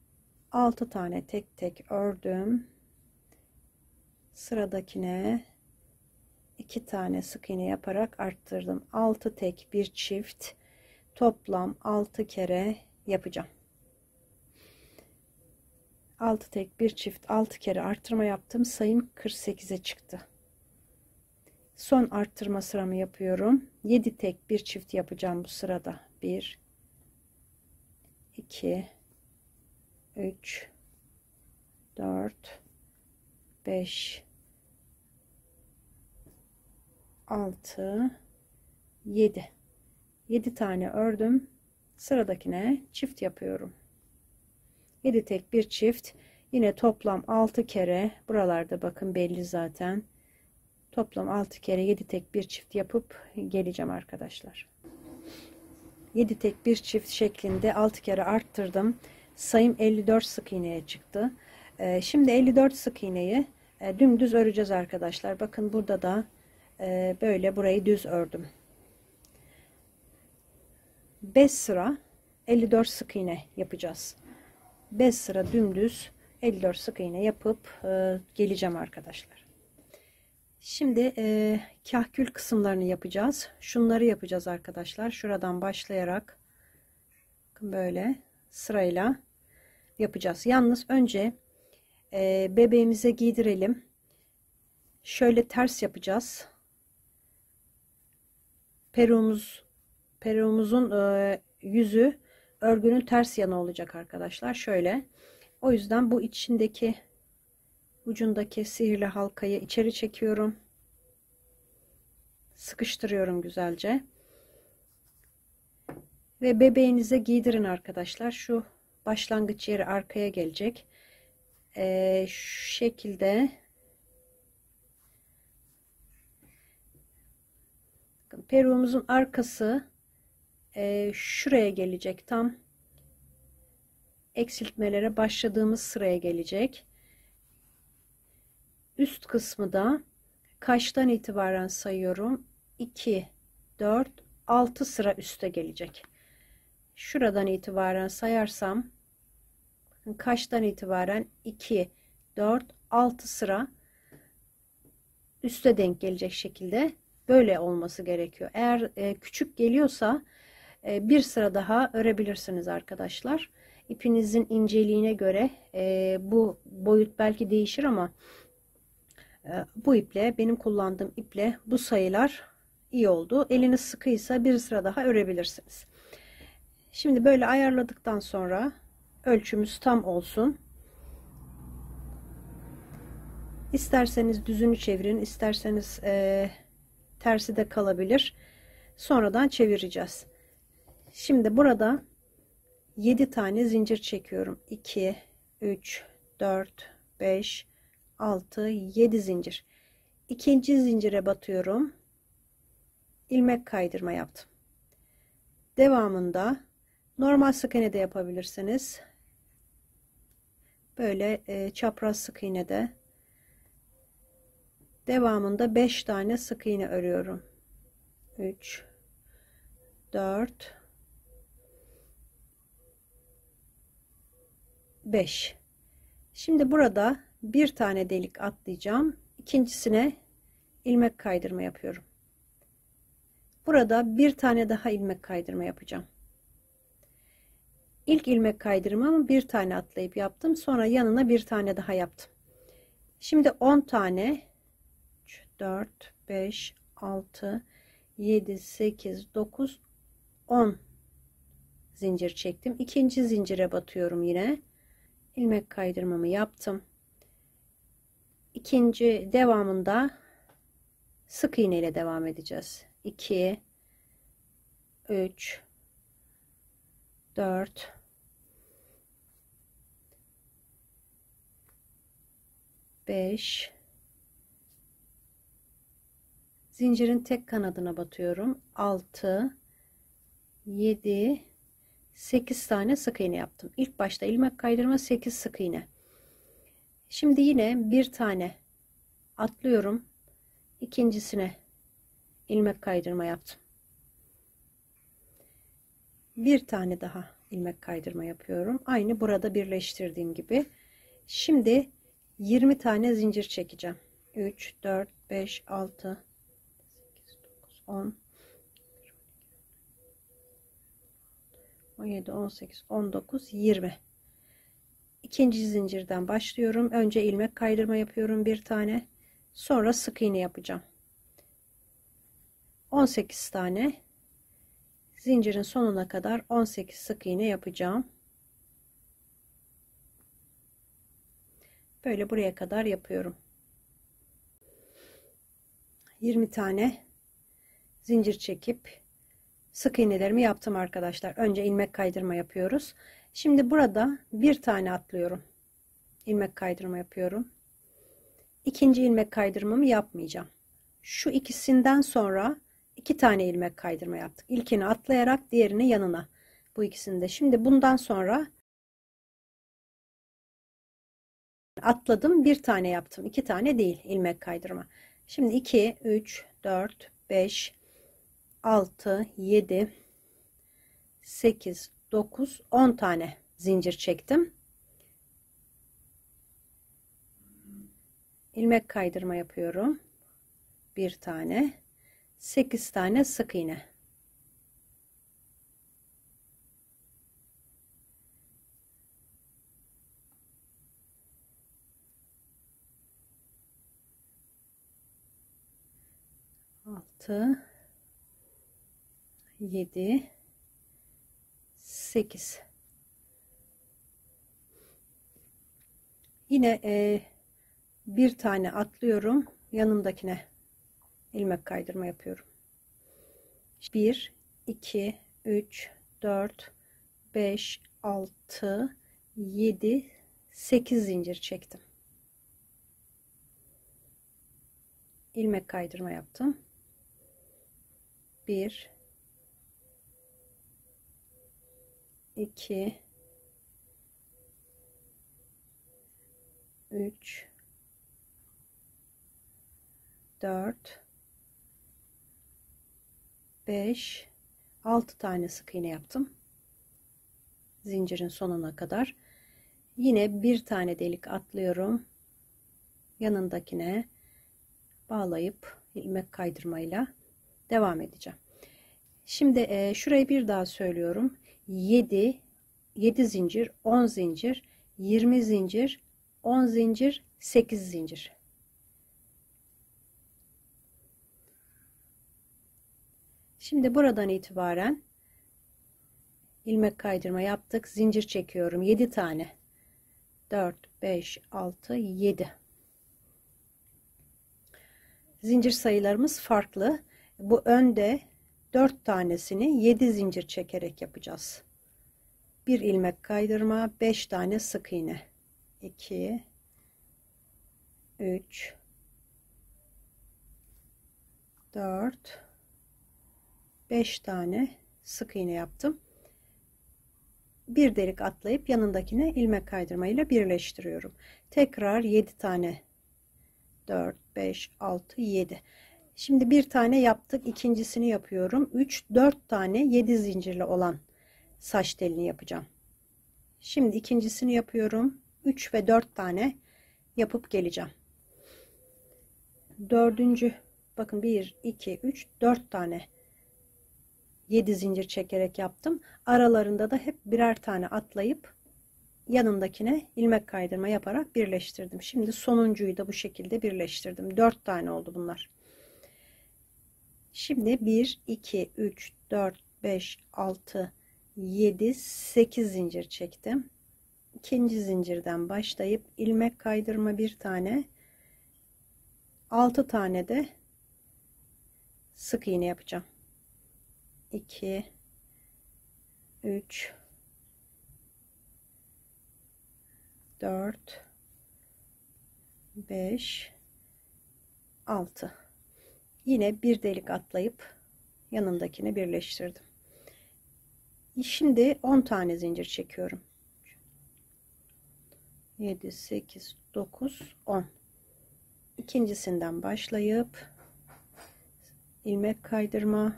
6 tane tek tek ördüm. Sıradakine 2 tane sık iğne yaparak arttırdım. 6 tek bir çift, toplam 6 kere yapacağım. 6 tek bir çift 6 kere arttırma yaptım. Sayım 48'e çıktı. Son arttırma sıramı yapıyorum. 7 tek bir çift yapacağım bu sırada. 1 2 3 4 5 6 7 tane ördüm. Sıradakine çift yapıyorum. 7 tek bir çift, yine toplam 6 kere, buralarda bakın belli zaten, toplam 6 kere 7 tek bir çift yapıp geleceğim arkadaşlar. 7 tek bir çift şeklinde 6 kere arttırdım. Sayım 54 sık iğneye çıktı. Şimdi 54 sık iğneyi dümdüz öreceğiz arkadaşlar. Bakın burada da böyle burayı düz ördüm. 5 sıra 54 sık iğne yapacağız. 5 sıra dümdüz 54 sık iğne yapıp geleceğim arkadaşlar. Şimdi kahkül kısımlarını yapacağız. Şunları yapacağız arkadaşlar. Şuradan başlayarak böyle sırayla yapacağız. Yalnız önce bebeğimize giydirelim. Şöyle ters yapacağız. Peruğumuzun yüzü örgünün ters yanı olacak arkadaşlar. Şöyle. O yüzden bu içindeki ucundaki sihirli halkayı içeri çekiyorum. Sıkıştırıyorum güzelce. Ve bebeğinize giydirin arkadaşlar. Şu başlangıç yeri arkaya gelecek. Şu şekilde peruğumuzun arkası şuraya gelecek. Tam eksiltmelere başladığımız sıraya gelecek. Üst kısmı da kaştan itibaren sayıyorum. 2 4 6 sıra üste gelecek. Şuradan itibaren sayarsam kaştan itibaren 2 4 6 sıra üste denk gelecek şekilde böyle olması gerekiyor. Eğer küçük geliyorsa bir sıra daha örebilirsiniz arkadaşlar. İpinizin inceliğine göre bu boyut belki değişir ama bu iple, benim kullandığım iple bu sayılar iyi oldu. Eliniz sıkıysa bir sıra daha örebilirsiniz. Şimdi böyle ayarladıktan sonra ölçümüz tam olsun. İsterseniz düzünü çevirin, isterseniz tersi de kalabilir. Sonradan çevireceğiz. Şimdi burada 7 tane zincir çekiyorum. 2 3 4 5 6 7 zincir. İkinci zincire batıyorum. İlmek kaydırma yaptım. Devamında normal sık iğne de yapabilirsiniz. Böyle çapraz sık iğne de. Devamında 5 tane sık iğne örüyorum. 3 4 5. Şimdi burada bir tane delik atlayacağım. İkincisine ilmek kaydırma yapıyorum. Burada bir tane daha ilmek kaydırma yapacağım. İlk ilmek kaydırmamı bir tane atlayıp yaptım. Sonra yanına bir tane daha yaptım. Şimdi 10 tane 3, 4, 5, 6, 7, 8, 9, 10 zincir çektim. İkinci zincire batıyorum yine. İlmek kaydırmamı yaptım. İkinci devamında sık iğne ile devam edeceğiz. 2 3 4 5 zincirin tek kanadına batıyorum. 6 7 8 tane sık iğne yaptım. İlk başta ilmek kaydırma, 8 sık iğne. Şimdi yine bir tane atlıyorum. İkincisine ilmek kaydırma yaptım. Bir tane daha ilmek kaydırma yapıyorum. Aynı burada birleştirdiğim gibi. Şimdi 20 tane zincir çekeceğim. 3, 4, 5, 6, 8, 9, 10, 17, 18, 19, 20. İkinci zincirden başlıyorum. Önce ilmek kaydırma yapıyorum bir tane. Sonra sık iğne yapacağım. 18 tane zincirin sonuna kadar 18 sık iğne yapacağım. Böyle buraya kadar yapıyorum. 20 tane zincir çekip sık iğnelerimi yaptım arkadaşlar. Önce ilmek kaydırma yapıyoruz. Şimdi burada bir tane atlıyorum. İlmek kaydırma yapıyorum. İkinci ilmek kaydırmamı yapmayacağım. Şu ikisinden sonra 2 tane ilmek kaydırma yaptık. İlkini atlayarak diğerini yanına. Bu ikisini de. Şimdi bundan sonra atladım, bir tane yaptım. 2 tane değil ilmek kaydırma. Şimdi 2, 3, 4, 5, 6, 7, 8, 9, 10 tane zincir çektim. İlmek kaydırma yapıyorum. Bir tane. 8 tane sık iğne. Altı, 7, 8. Yine bir tane atlıyorum, yanındakine ilmek kaydırma yapıyorum. 1, 2, 3, 4, 5, 6, 7, 8 zincir çektim. İlmek kaydırma yaptım. 1, 2, 3, 4, 5, 6 tane sık iğne yaptım. Zincirin sonuna kadar. Yine bir tane delik atlıyorum. Yanındakine bağlayıp ilmek kaydırmayla devam edeceğim. Şimdi şurayı bir daha söylüyorum. 7 zincir, 10 zincir, 20 zincir, 10 zincir, 8 zincir. Şimdi buradan itibaren ilmek kaydırma yaptık. Zincir çekiyorum. 7 tane. 4, 5, 6, 7. Zincir sayılarımız farklı. Bu önde 4 tanesini 7 zincir çekerek yapacağız. Bir ilmek kaydırma, 5 tane sık iğne. 2, 3, 4, 5 tane sık iğne yaptım. Bir delik atlayıp yanındakine ilmek kaydırma ile birleştiriyorum. Tekrar 7 tane. 4, 5, 6, 7. Şimdi bir tane yaptık. İkincisini yapıyorum. 3, 4 tane 7 zincirli olan saç telini yapacağım. Şimdi ikincisini yapıyorum. 3 ve 4 tane yapıp geleceğim. Dördüncü, bakın 1, 2, 3, 4 tane 7 zincir çekerek yaptım. Aralarında da hep birer tane atlayıp yanındakine ilmek kaydırma yaparak birleştirdim. Şimdi sonuncuyu da bu şekilde birleştirdim. 4 tane oldu bunlar. Şimdi 1, 2, 3, 4, 5, 6, 7, 8 zincir çektim. İkinci zincirden başlayıp ilmek kaydırma bir tane, 6 tane de sık iğne yapacağım. 2, 3, 4, 5, 6. Yine bir delik atlayıp yanındakini birleştirdim. Şimdi 10 tane zincir çekiyorum. 7, 8, 9, 10. İkincisinden başlayıp ilmek kaydırma,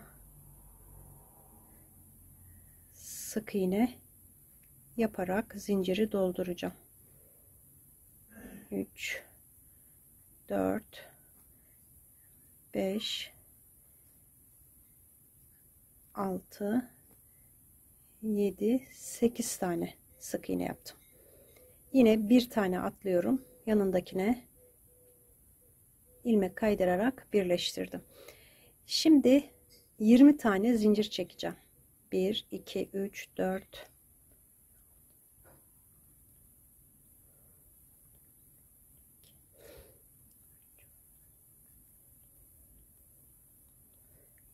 sık iğne yaparak zinciri dolduracağım. 3, 4, 5, 6, 7, 8 tane sık iğne yaptım. Yine bir tane atlıyorum. Yanındakine ilmek kaydırarak birleştirdim. Şimdi 20 tane zincir çekeceğim. 1, 2, 3, 4,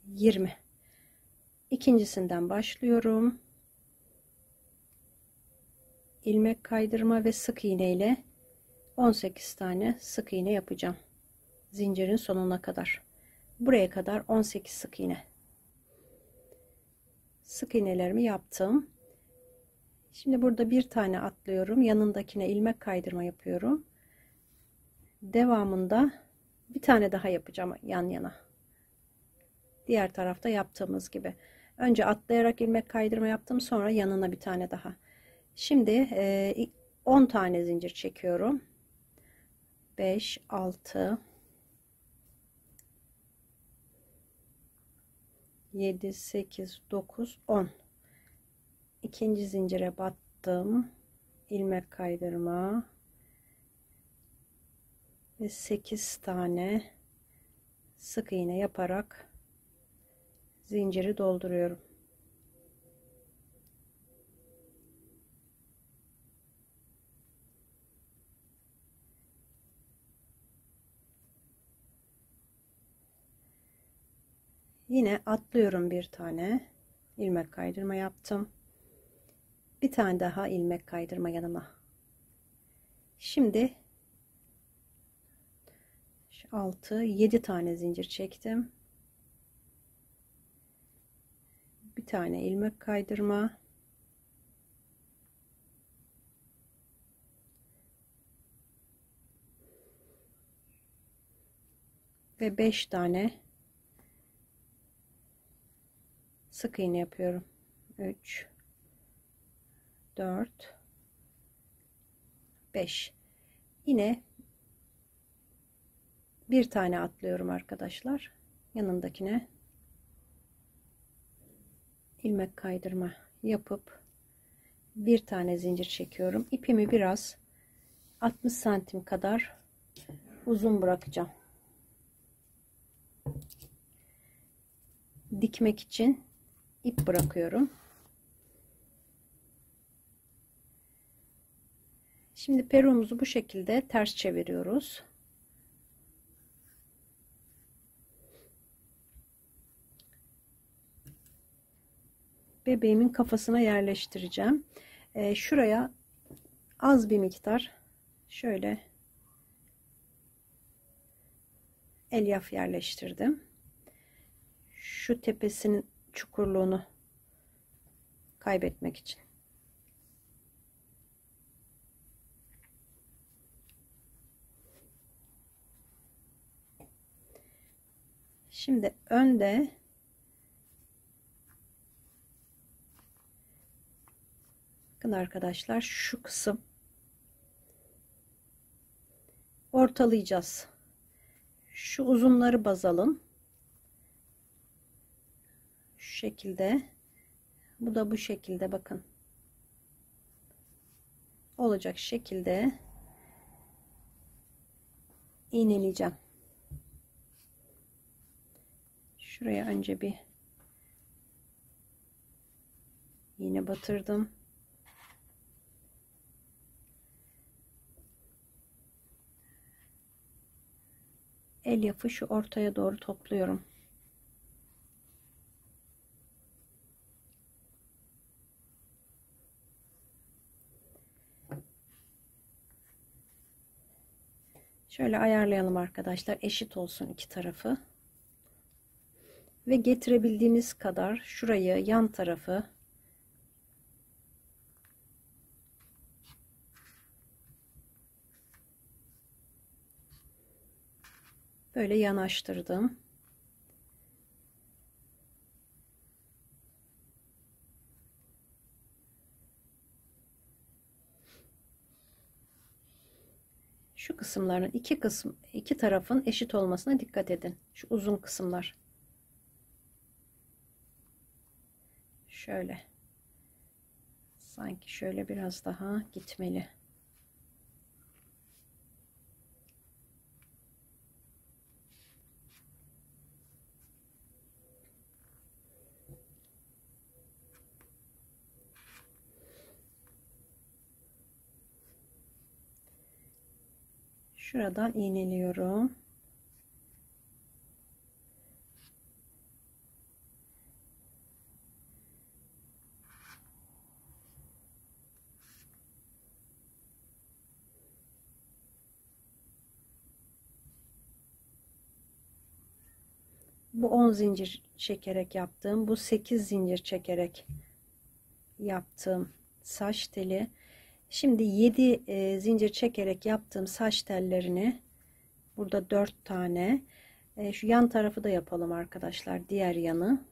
20. İkincisinden başlıyorum. İlmek kaydırma ve sık iğne ile 18 tane sık iğne yapacağım. Zincirin sonuna kadar. Buraya kadar 18 sık iğne. Sık iğnelerimi yaptım. Şimdi burada bir tane atlıyorum. Yanındakine ilmek kaydırma yapıyorum. Devamında bir tane daha yapacağım yan yana. Diğer tarafta yaptığımız gibi. Önce atlayarak ilmek kaydırma yaptım. Sonra yanına bir tane daha. Şimdi 10 tane zincir çekiyorum. 5, 6, 7, 8, 9, 10. İkinci zincire battım. İlmek kaydırma ve 8 tane sık iğne yaparak zinciri dolduruyorum. Yine atlıyorum bir tane ilmek kaydırma yaptım. Bir tane daha ilmek kaydırma yanıma. Şimdi 6, 7 tane zincir çektim. Bir tane ilmek kaydırma. Ve 5 tane sık iğne yapıyorum. 3, 4, 5. Yine bir tane atlıyorum arkadaşlar. Yanındakine ilmek kaydırma yapıp bir tane zincir çekiyorum. İpimi biraz 60 santim kadar uzun bırakacağım. Dikmek için ip bırakıyorum. Şimdi peruğumuzu bu şekilde ters çeviriyoruz. Bebeğimin kafasına yerleştireceğim. Şuraya az bir miktar şöyle elyaf yerleştirdim. Şu tepesinin çukurluğunu kaybetmek için. Şimdi önde bakın arkadaşlar, şu kısım ortalayacağız. Şu uzunları baz alın. Şu şekilde. Bu da bu şekilde, bakın. Olacak şekilde iğneleyeceğim. Şuraya önce bir iğne batırdım. Elyafı şu ortaya doğru topluyorum. Şöyle ayarlayalım arkadaşlar, eşit olsun iki tarafı. Ve getirebildiğiniz kadar şurayı, yan tarafı Böyle yanaştırdım. Şu kısımların iki tarafın eşit olmasına dikkat edin. Şu uzun kısımlar. Şöyle. Sanki şöyle biraz daha gitmeli. Şuradan iğneliyorum. Bu 10 zincir çekerek yaptığım, bu 8 zincir çekerek yaptığım saç teli. Şimdi 7 zincir çekerek yaptığım saç tellerini, burada 4 tane, şu yan tarafı da yapalım arkadaşlar, diğer yanı.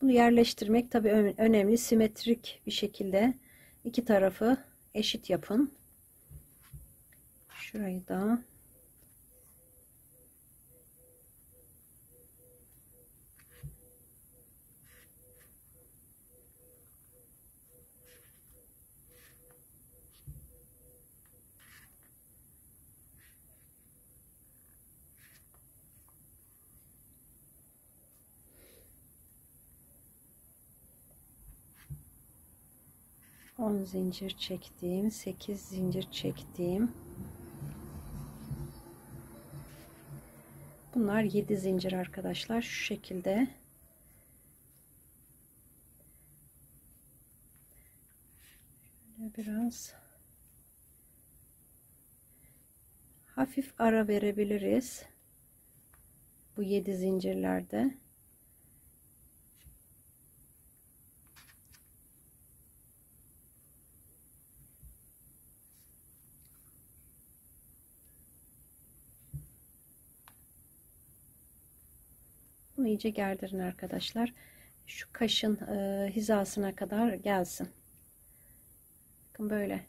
Bunu yerleştirmek tabii önemli. Simetrik bir şekilde iki tarafı eşit yapın. Şurayı da on zincir çektiğim, 8 zincir çektiğim, bunlar 7 zincir arkadaşlar. Şu şekilde biraz hafif ara verebiliriz bu 7 zincirlerde. Bunu iyice gerdirin arkadaşlar. Şu kaşın hizasına kadar gelsin. Bakın böyle.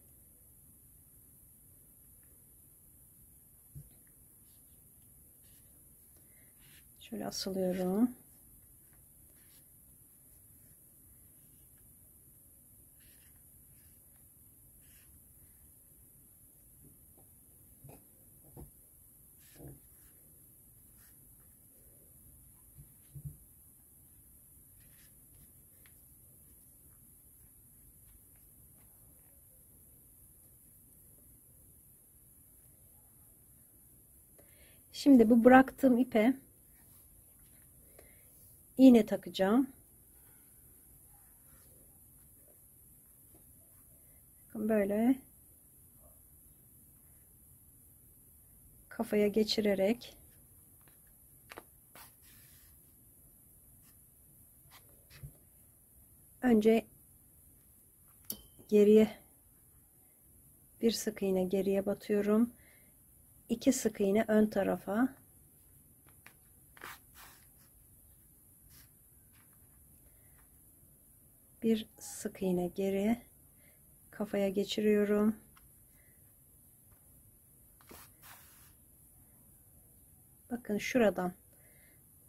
Şöyle asılıyorum. Şimdi bu bıraktığım ipe iğne takacağım. Bakın böyle kafaya geçirerek önce geriye bir sık iğne geriye batıyorum. 2 sık iğne ön tarafa. Bir sık iğne geri kafaya geçiriyorum. Bakın şuradan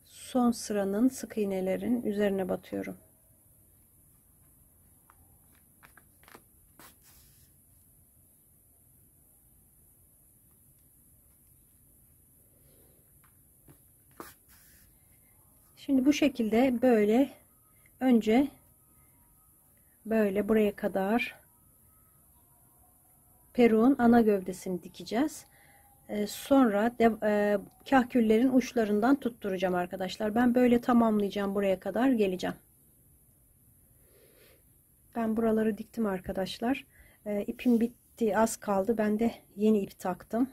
son sıranın sık iğnelerin üzerine batıyorum. Şimdi bu şekilde böyle önce böyle buraya kadar peruğun ana gövdesini dikeceğiz. Sonra kahküllerin uçlarından tutturacağım arkadaşlar. Ben böyle tamamlayacağım, buraya kadar geleceğim. Ben buraları diktim arkadaşlar. İpim bitti, az kaldı. Ben de yeni ip taktım.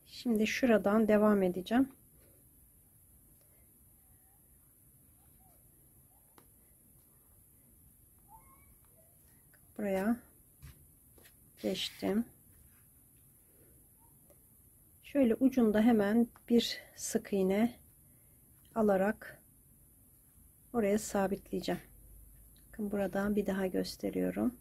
Şimdi şuradan devam edeceğim. Buraya geçtim. Şöyle ucunda hemen bir sık iğne alarak oraya sabitleyeceğim. Bakın buradan bir daha gösteriyorum.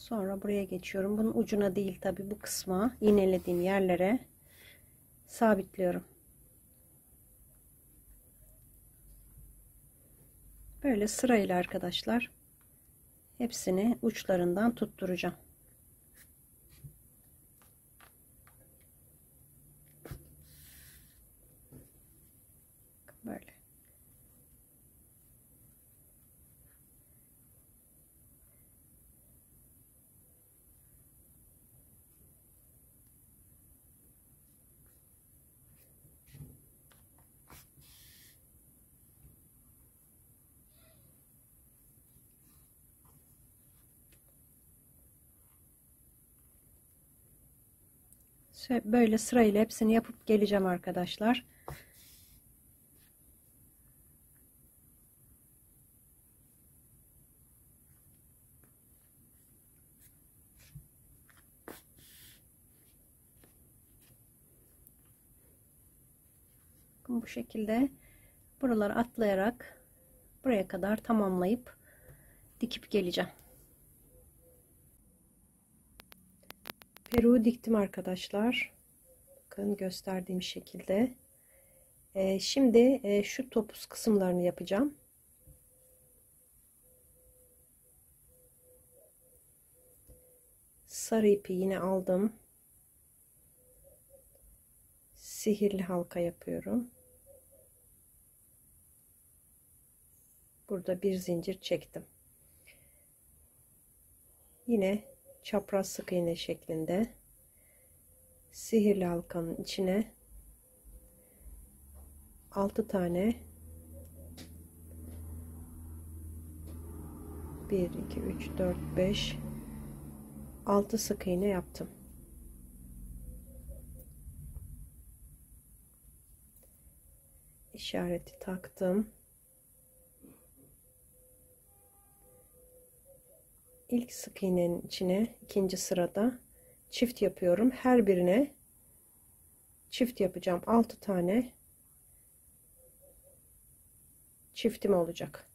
Sonra buraya geçiyorum. Bunun ucuna değil tabi, bu kısma, iğnelediğim yerlere sabitliyorum. Böyle sırayla arkadaşlar hepsini uçlarından tutturacağım. Böyle. Böyle sırayla hepsini yapıp geleceğim arkadaşlar. Bu şekilde buraları atlayarak buraya kadar tamamlayıp dikip geleceğim. Peruğu diktim arkadaşlar. Bakın gösterdiğim şekilde. Şimdi şu topuz kısımlarını yapacağım. Sarı ipi yine aldım. Sihirli halka yapıyorum. Burada bir zincir çektim. Yine çapraz sık iğne şeklinde sihirli halkanın içine 6 tane 1 2 3 4 5 6 sık iğne yaptım. İşareti taktım. İlk sık iğnenin içine ikinci sırada çift yapıyorum. Her birine çift yapacağım. 6 tane çiftim olacak.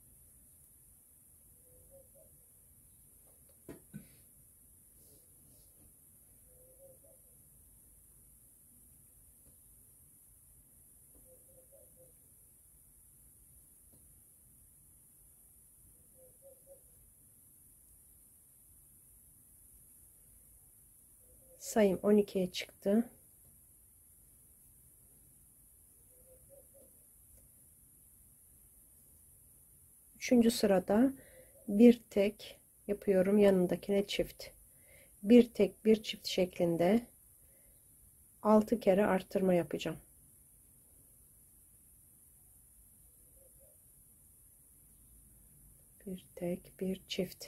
Sayım 12'ye çıktı. Üçüncü sırada bir tek yapıyorum, yanındakine çift. Bir tek bir çift şeklinde 6 kere arttırma yapacağım. Bir tek bir çift.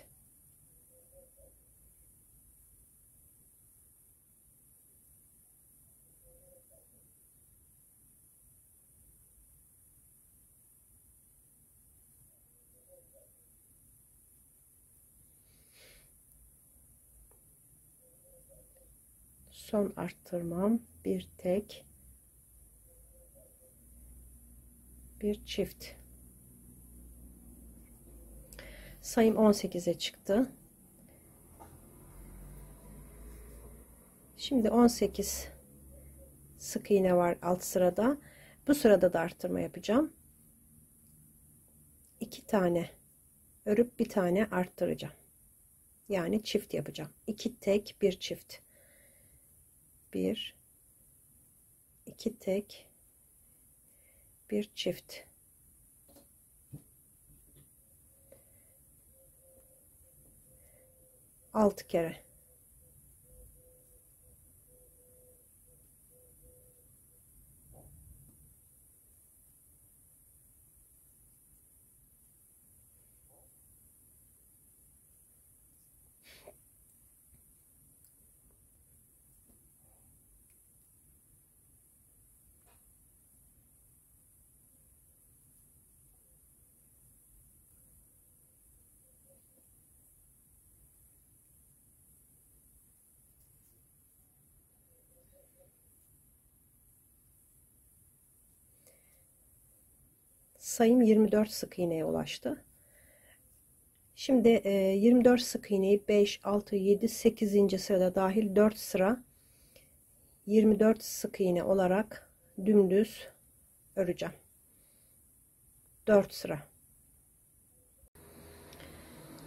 Son arttırmam bir tek bir çift. Sayım 18'e çıktı. Şimdi 18 sık iğne var alt sırada. Bu sırada da arttırma yapacağım. 2 tane örüp bir tane arttıracağım. Yani çift yapacağım. 2 tek bir çift. 1 2 tek bir çift. Altı kere. sayım 24 sık iğneye ulaştı. Şimdi 24 sık iğneyi 5, 6, 7, 8. sırada dahil 4 sıra 24 sık iğne olarak dümdüz öreceğim. 4 sıra.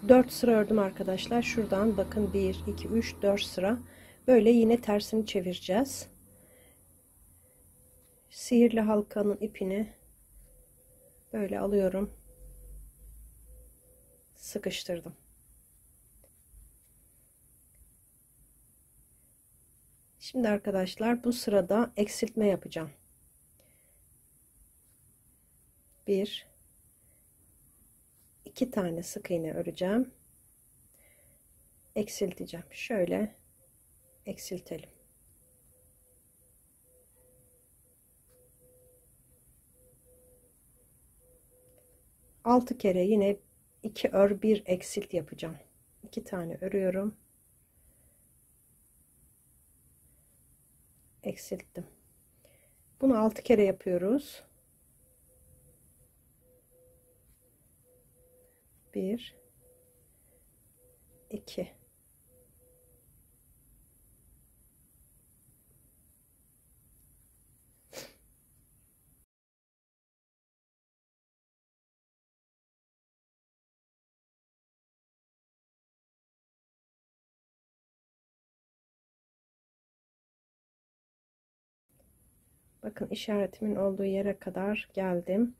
4 sıra ördüm arkadaşlar. Şuradan bakın 1, 2, 3, 4 sıra. Böyle yine tersini çevireceğiz. Sihirli halkanın ipini böyle alıyorum. Sıkıştırdım. Şimdi arkadaşlar bu sırada eksiltme yapacağım. 1, 2 tane sık iğne öreceğim. Eksilteceğim. Şöyle eksiltelim. Altı kere yine 2 ör 1 eksilt yapacağım. 2 tane örüyorum. Eksilttim. Bunu 6 kere yapıyoruz. 1, 2. Bakın işaretimin olduğu yere kadar geldim.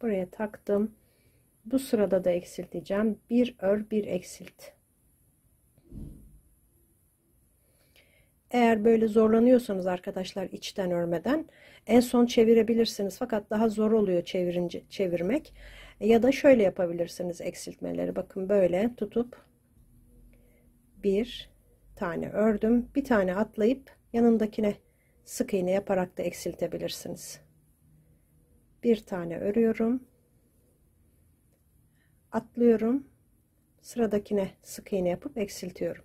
Buraya taktım. Bu sırada da eksilteceğim. Bir ör bir eksilt. Eğer böyle zorlanıyorsanız arkadaşlar içten örmeden en son çevirebilirsiniz. Fakat daha zor oluyor çevirmek. Ya da şöyle yapabilirsiniz eksiltmeleri. Bakın böyle tutup bir tane ördüm. Bir tane atlayıp yanındakine sık iğne yaparak da eksiltebilirsiniz. Bir tane örüyorum. Atlıyorum. Sıradakine sık iğne yapıp eksiltiyorum.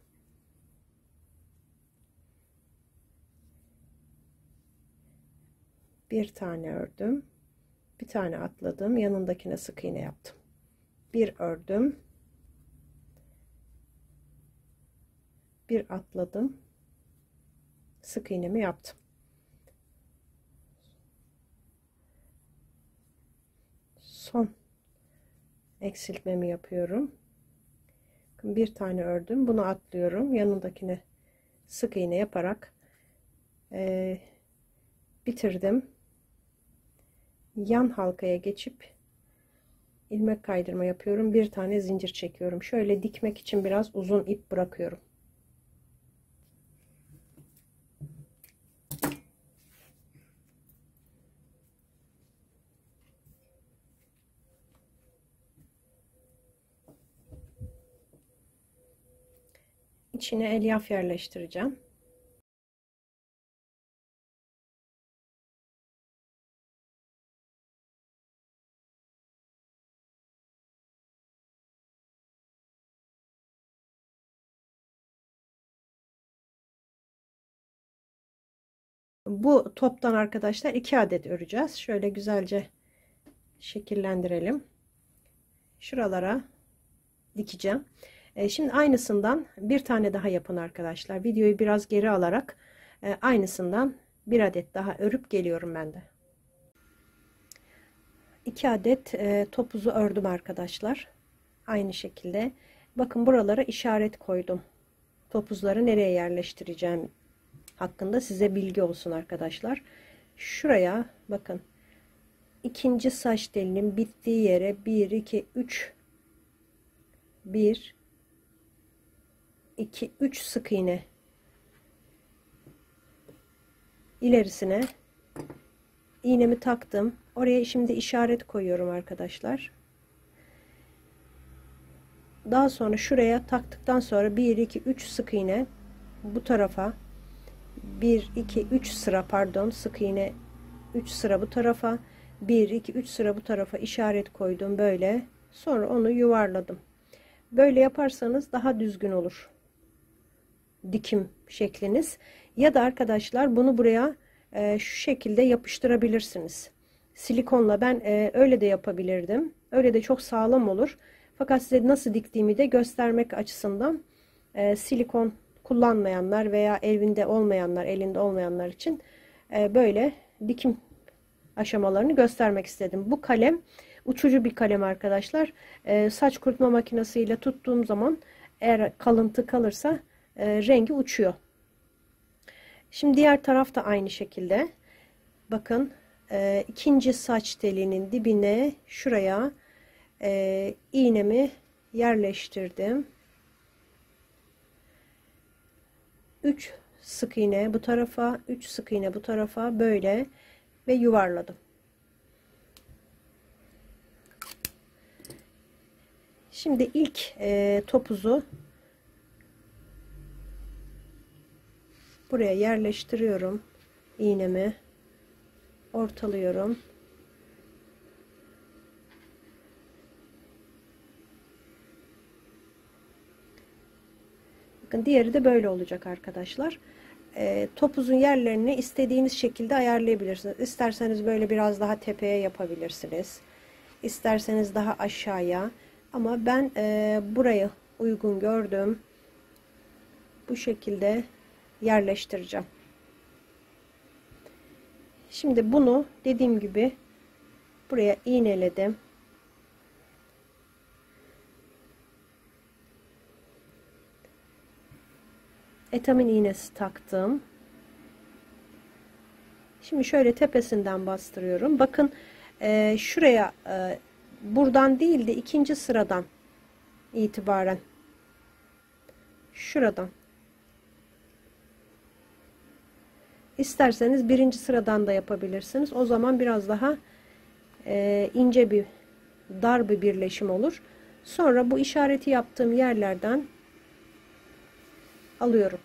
Bir tane ördüm. Bir tane atladım. Yanındakine sık iğne yaptım. Bir ördüm. Bir atladım. Sık iğnemi yaptım. Son eksiltmemi yapıyorum. Bir tane ördüm. Bunu atlıyorum. Yanındakine sık iğne yaparak bitirdim. Yan halkaya geçip ilmek kaydırma yapıyorum. Bir tane zincir çekiyorum. Şöyle dikmek için biraz uzun ip bırakıyorum. İçine elyaf yerleştireceğim. Bu toptan arkadaşlar 2 adet öreceğiz. Şöyle güzelce şekillendirelim. Şuralara dikeceğim. Şimdi aynısından bir tane daha yapın arkadaşlar. Videoyu biraz geri alarak aynısından bir adet daha örüp geliyorum ben de. 2 adet topuzu ördüm arkadaşlar. Aynı şekilde. Bakın buralara işaret koydum. Topuzları nereye yerleştireceğim hakkında size bilgi olsun arkadaşlar. Şuraya bakın. İkinci saç telinin bittiği yere 1, 2, 3 1 2 3 sık iğne ilerisine iğnemi taktım. Oraya şimdi işaret koyuyorum arkadaşlar. Daha sonra şuraya taktıktan sonra 1 2 3 sık iğne bu tarafa 1 2 3 sıra pardon sık iğne 3 sıra bu tarafa 1 2 3 sıra bu tarafa işaret koydum böyle. Sonra onu yuvarladım. Böyle yaparsanız daha düzgün olur dikim şekliniz. Ya da arkadaşlar bunu buraya şu şekilde yapıştırabilirsiniz. Silikonla ben öyle de yapabilirdim. Öyle de çok sağlam olur. Fakat size nasıl diktiğimi de göstermek açısından silikon kullanmayanlar veya elinde olmayanlar için böyle dikim aşamalarını göstermek istedim. Bu kalem uçucu bir kalem arkadaşlar. Saç kurutma makinesiyle tuttuğum zaman eğer kalıntı kalırsa rengi uçuyor. Şimdi diğer taraf da aynı şekilde. Bakın ikinci saç telinin dibine şuraya iğnemi yerleştirdim. 3 sık iğne bu tarafa, 3 sık iğne bu tarafa böyle ve yuvarladım. Şimdi ilk topuzu buraya yerleştiriyorum. İğnemi ortalıyorum. Bakın diğeri de böyle olacak arkadaşlar. Topuzun yerlerini istediğiniz şekilde ayarlayabilirsiniz. İsterseniz böyle biraz daha tepeye yapabilirsiniz. İsterseniz daha aşağıya. Ama ben burayı uygun gördüm. Bu şekilde yerleştireceğim. Şimdi bunu dediğim gibi buraya iğneledim. Etamin iğnesi taktım. Şimdi şöyle tepesinden bastırıyorum. Bakın şuraya buradan değil de ikinci sıradan itibaren şuradan, İsterseniz birinci sıradan da yapabilirsiniz. O zaman biraz daha ince bir dar bir birleşim olur. Sonra bu işareti yaptığım yerlerden alıyorum.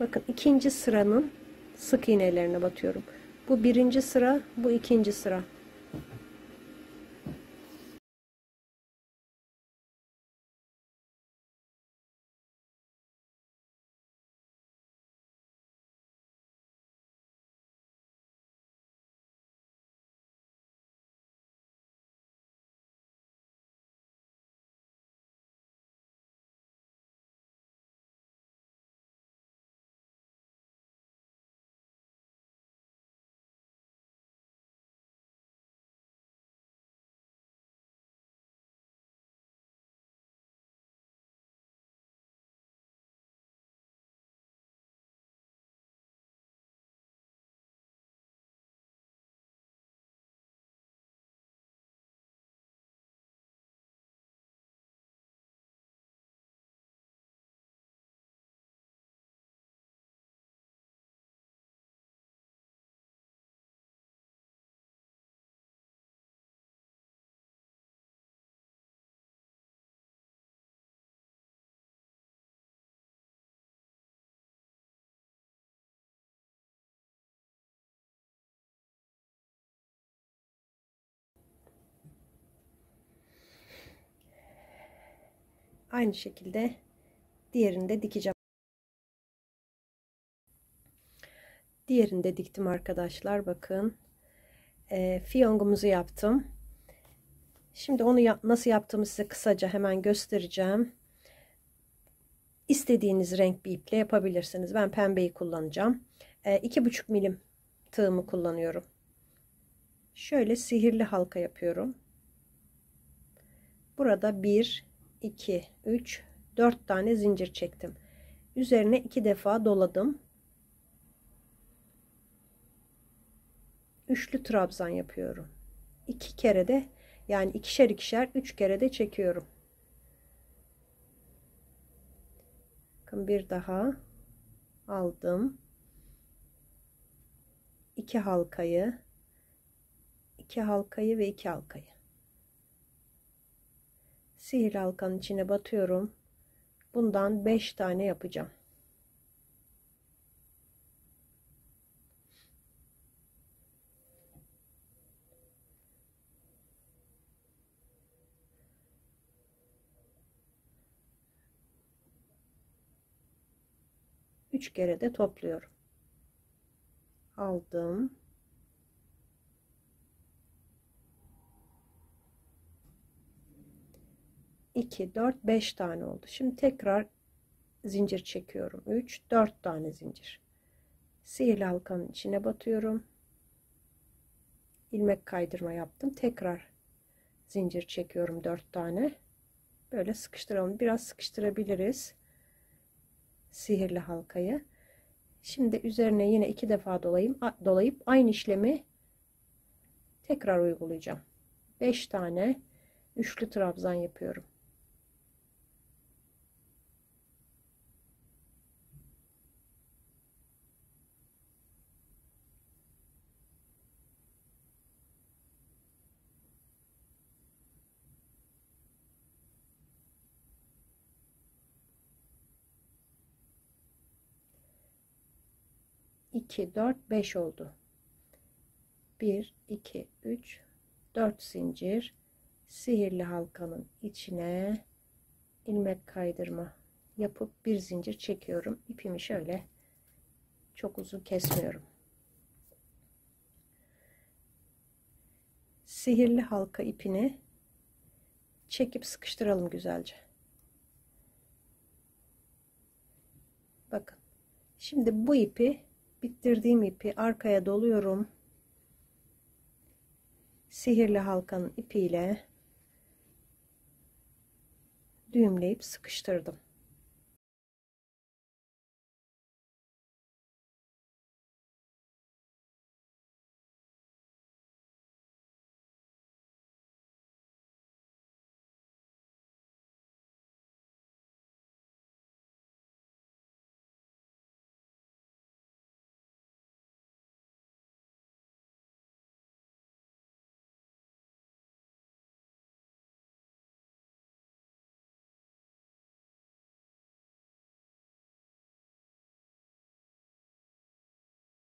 Bakın ikinci sıranın sık iğnelerine batıyorum. Bu birinci sıra, bu ikinci sıra. Aynı şekilde diğerini de dikeceğim. Diğerini de diktim arkadaşlar. Bakın fiyongumuzu yaptım. Şimdi onu nasıl yaptığımı size kısaca hemen göstereceğim. İstediğiniz renk bir iple yapabilirsiniz. Ben pembeyi kullanacağım. 2,5 milim tığımı kullanıyorum. Şöyle sihirli halka yapıyorum. Burada 1, 2, 3, 4 tane zincir çektim. Üzerine 2 defa doladım. Üçlü trabzan yapıyorum. 2 kere de yani ikişer ikişer 3 kere de çekiyorum. Bakın bir daha aldım. 2 halkayı, 2 halkayı ve 2 halkayı. Sihirli halkanın içine batıyorum. Bundan 5 tane yapacağım. Üç kere de topluyorum. aldım. İki, dört, beş tane oldu. Şimdi tekrar zincir çekiyorum. 3, 4 tane zincir. Sihirli halkanın içine batıyorum. İlmek kaydırma yaptım. Tekrar zincir çekiyorum 4 tane. Böyle sıkıştıralım. Biraz sıkıştırabiliriz sihirli halkayı. Şimdi üzerine yine 2 defa dolayıp aynı işlemi tekrar uygulayacağım. 5 tane üçlü trabzan yapıyorum. İki, dört, beş oldu. 1, 2, 3, 4 zincir sihirli halkanın içine ilmek kaydırma yapıp bir zincir çekiyorum. İpimi şöyle çok uzun kesmiyorum. Sihirli halka ipini çekip sıkıştıralım güzelce. Bakın. Şimdi bu ipi, bitirdiğim ipi arkaya doluyorum. Sihirli halkanın ipiyle düğümleyip sıkıştırdım.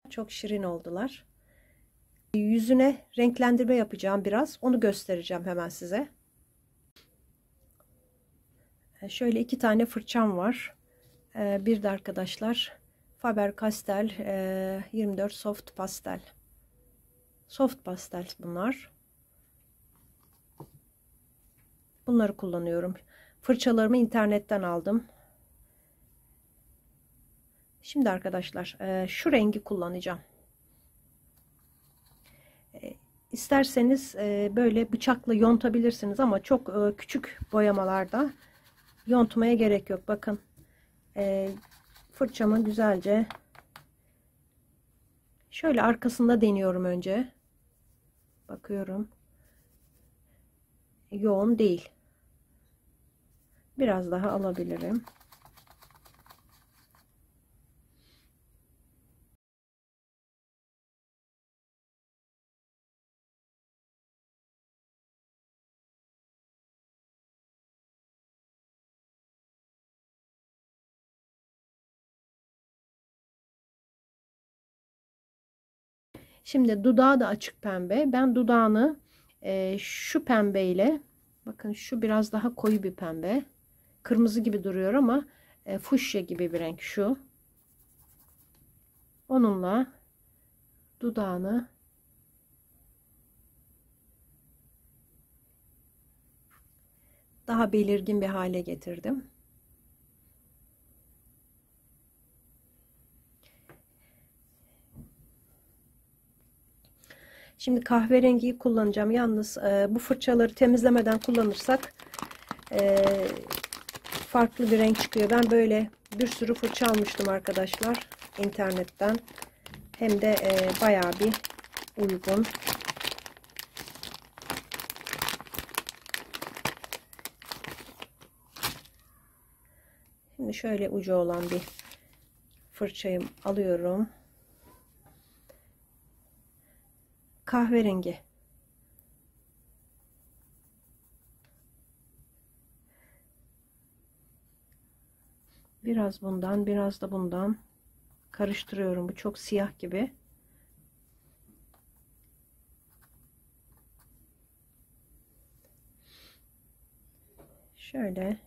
Çok şirin oldular. Yüzüne renklendirme yapacağım biraz. Onu göstereceğim hemen size. Şöyle 2 tane fırçam var. Bir de arkadaşlar Faber-Castell 24 Soft Pastel. Soft pastel bunlar. Bunları kullanıyorum. Fırçalarımı internetten aldım. Şimdi arkadaşlar şu rengi kullanacağım. İsterseniz böyle bıçakla yontabilirsiniz ama çok küçük boyamalarda yontmaya gerek yok. Bakın fırçamı güzelce şöyle arkasında deniyorum önce. Bakıyorum. Yoğun değil. Biraz daha alabilirim. Şimdi dudağı da açık pembe. Ben dudağını şu pembeyle, bakın şu biraz daha koyu bir pembe. Kırmızı gibi duruyor ama fuşya gibi bir renk şu. Onunla dudağını daha belirgin bir hale getirdim. Şimdi kahverengiyi kullanacağım. Yalnız bu fırçaları temizlemeden kullanırsak farklı bir renk çıkıyor. Ben böyle bir sürü fırça almıştım arkadaşlar internetten. Hem de bayağı bir uygun. Şimdi şöyle ucu olan bir fırçayı alıyorum. Kahverengi. Biraz bundan, biraz da bundan karıştırıyorum. Bu çok siyah gibi. Şöyle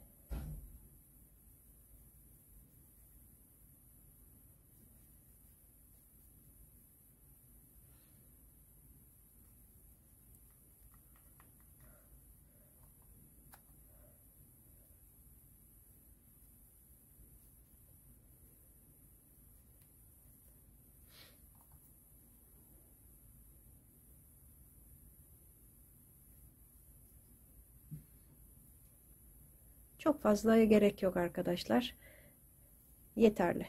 Çok fazla gerek yok arkadaşlar. Yeterli.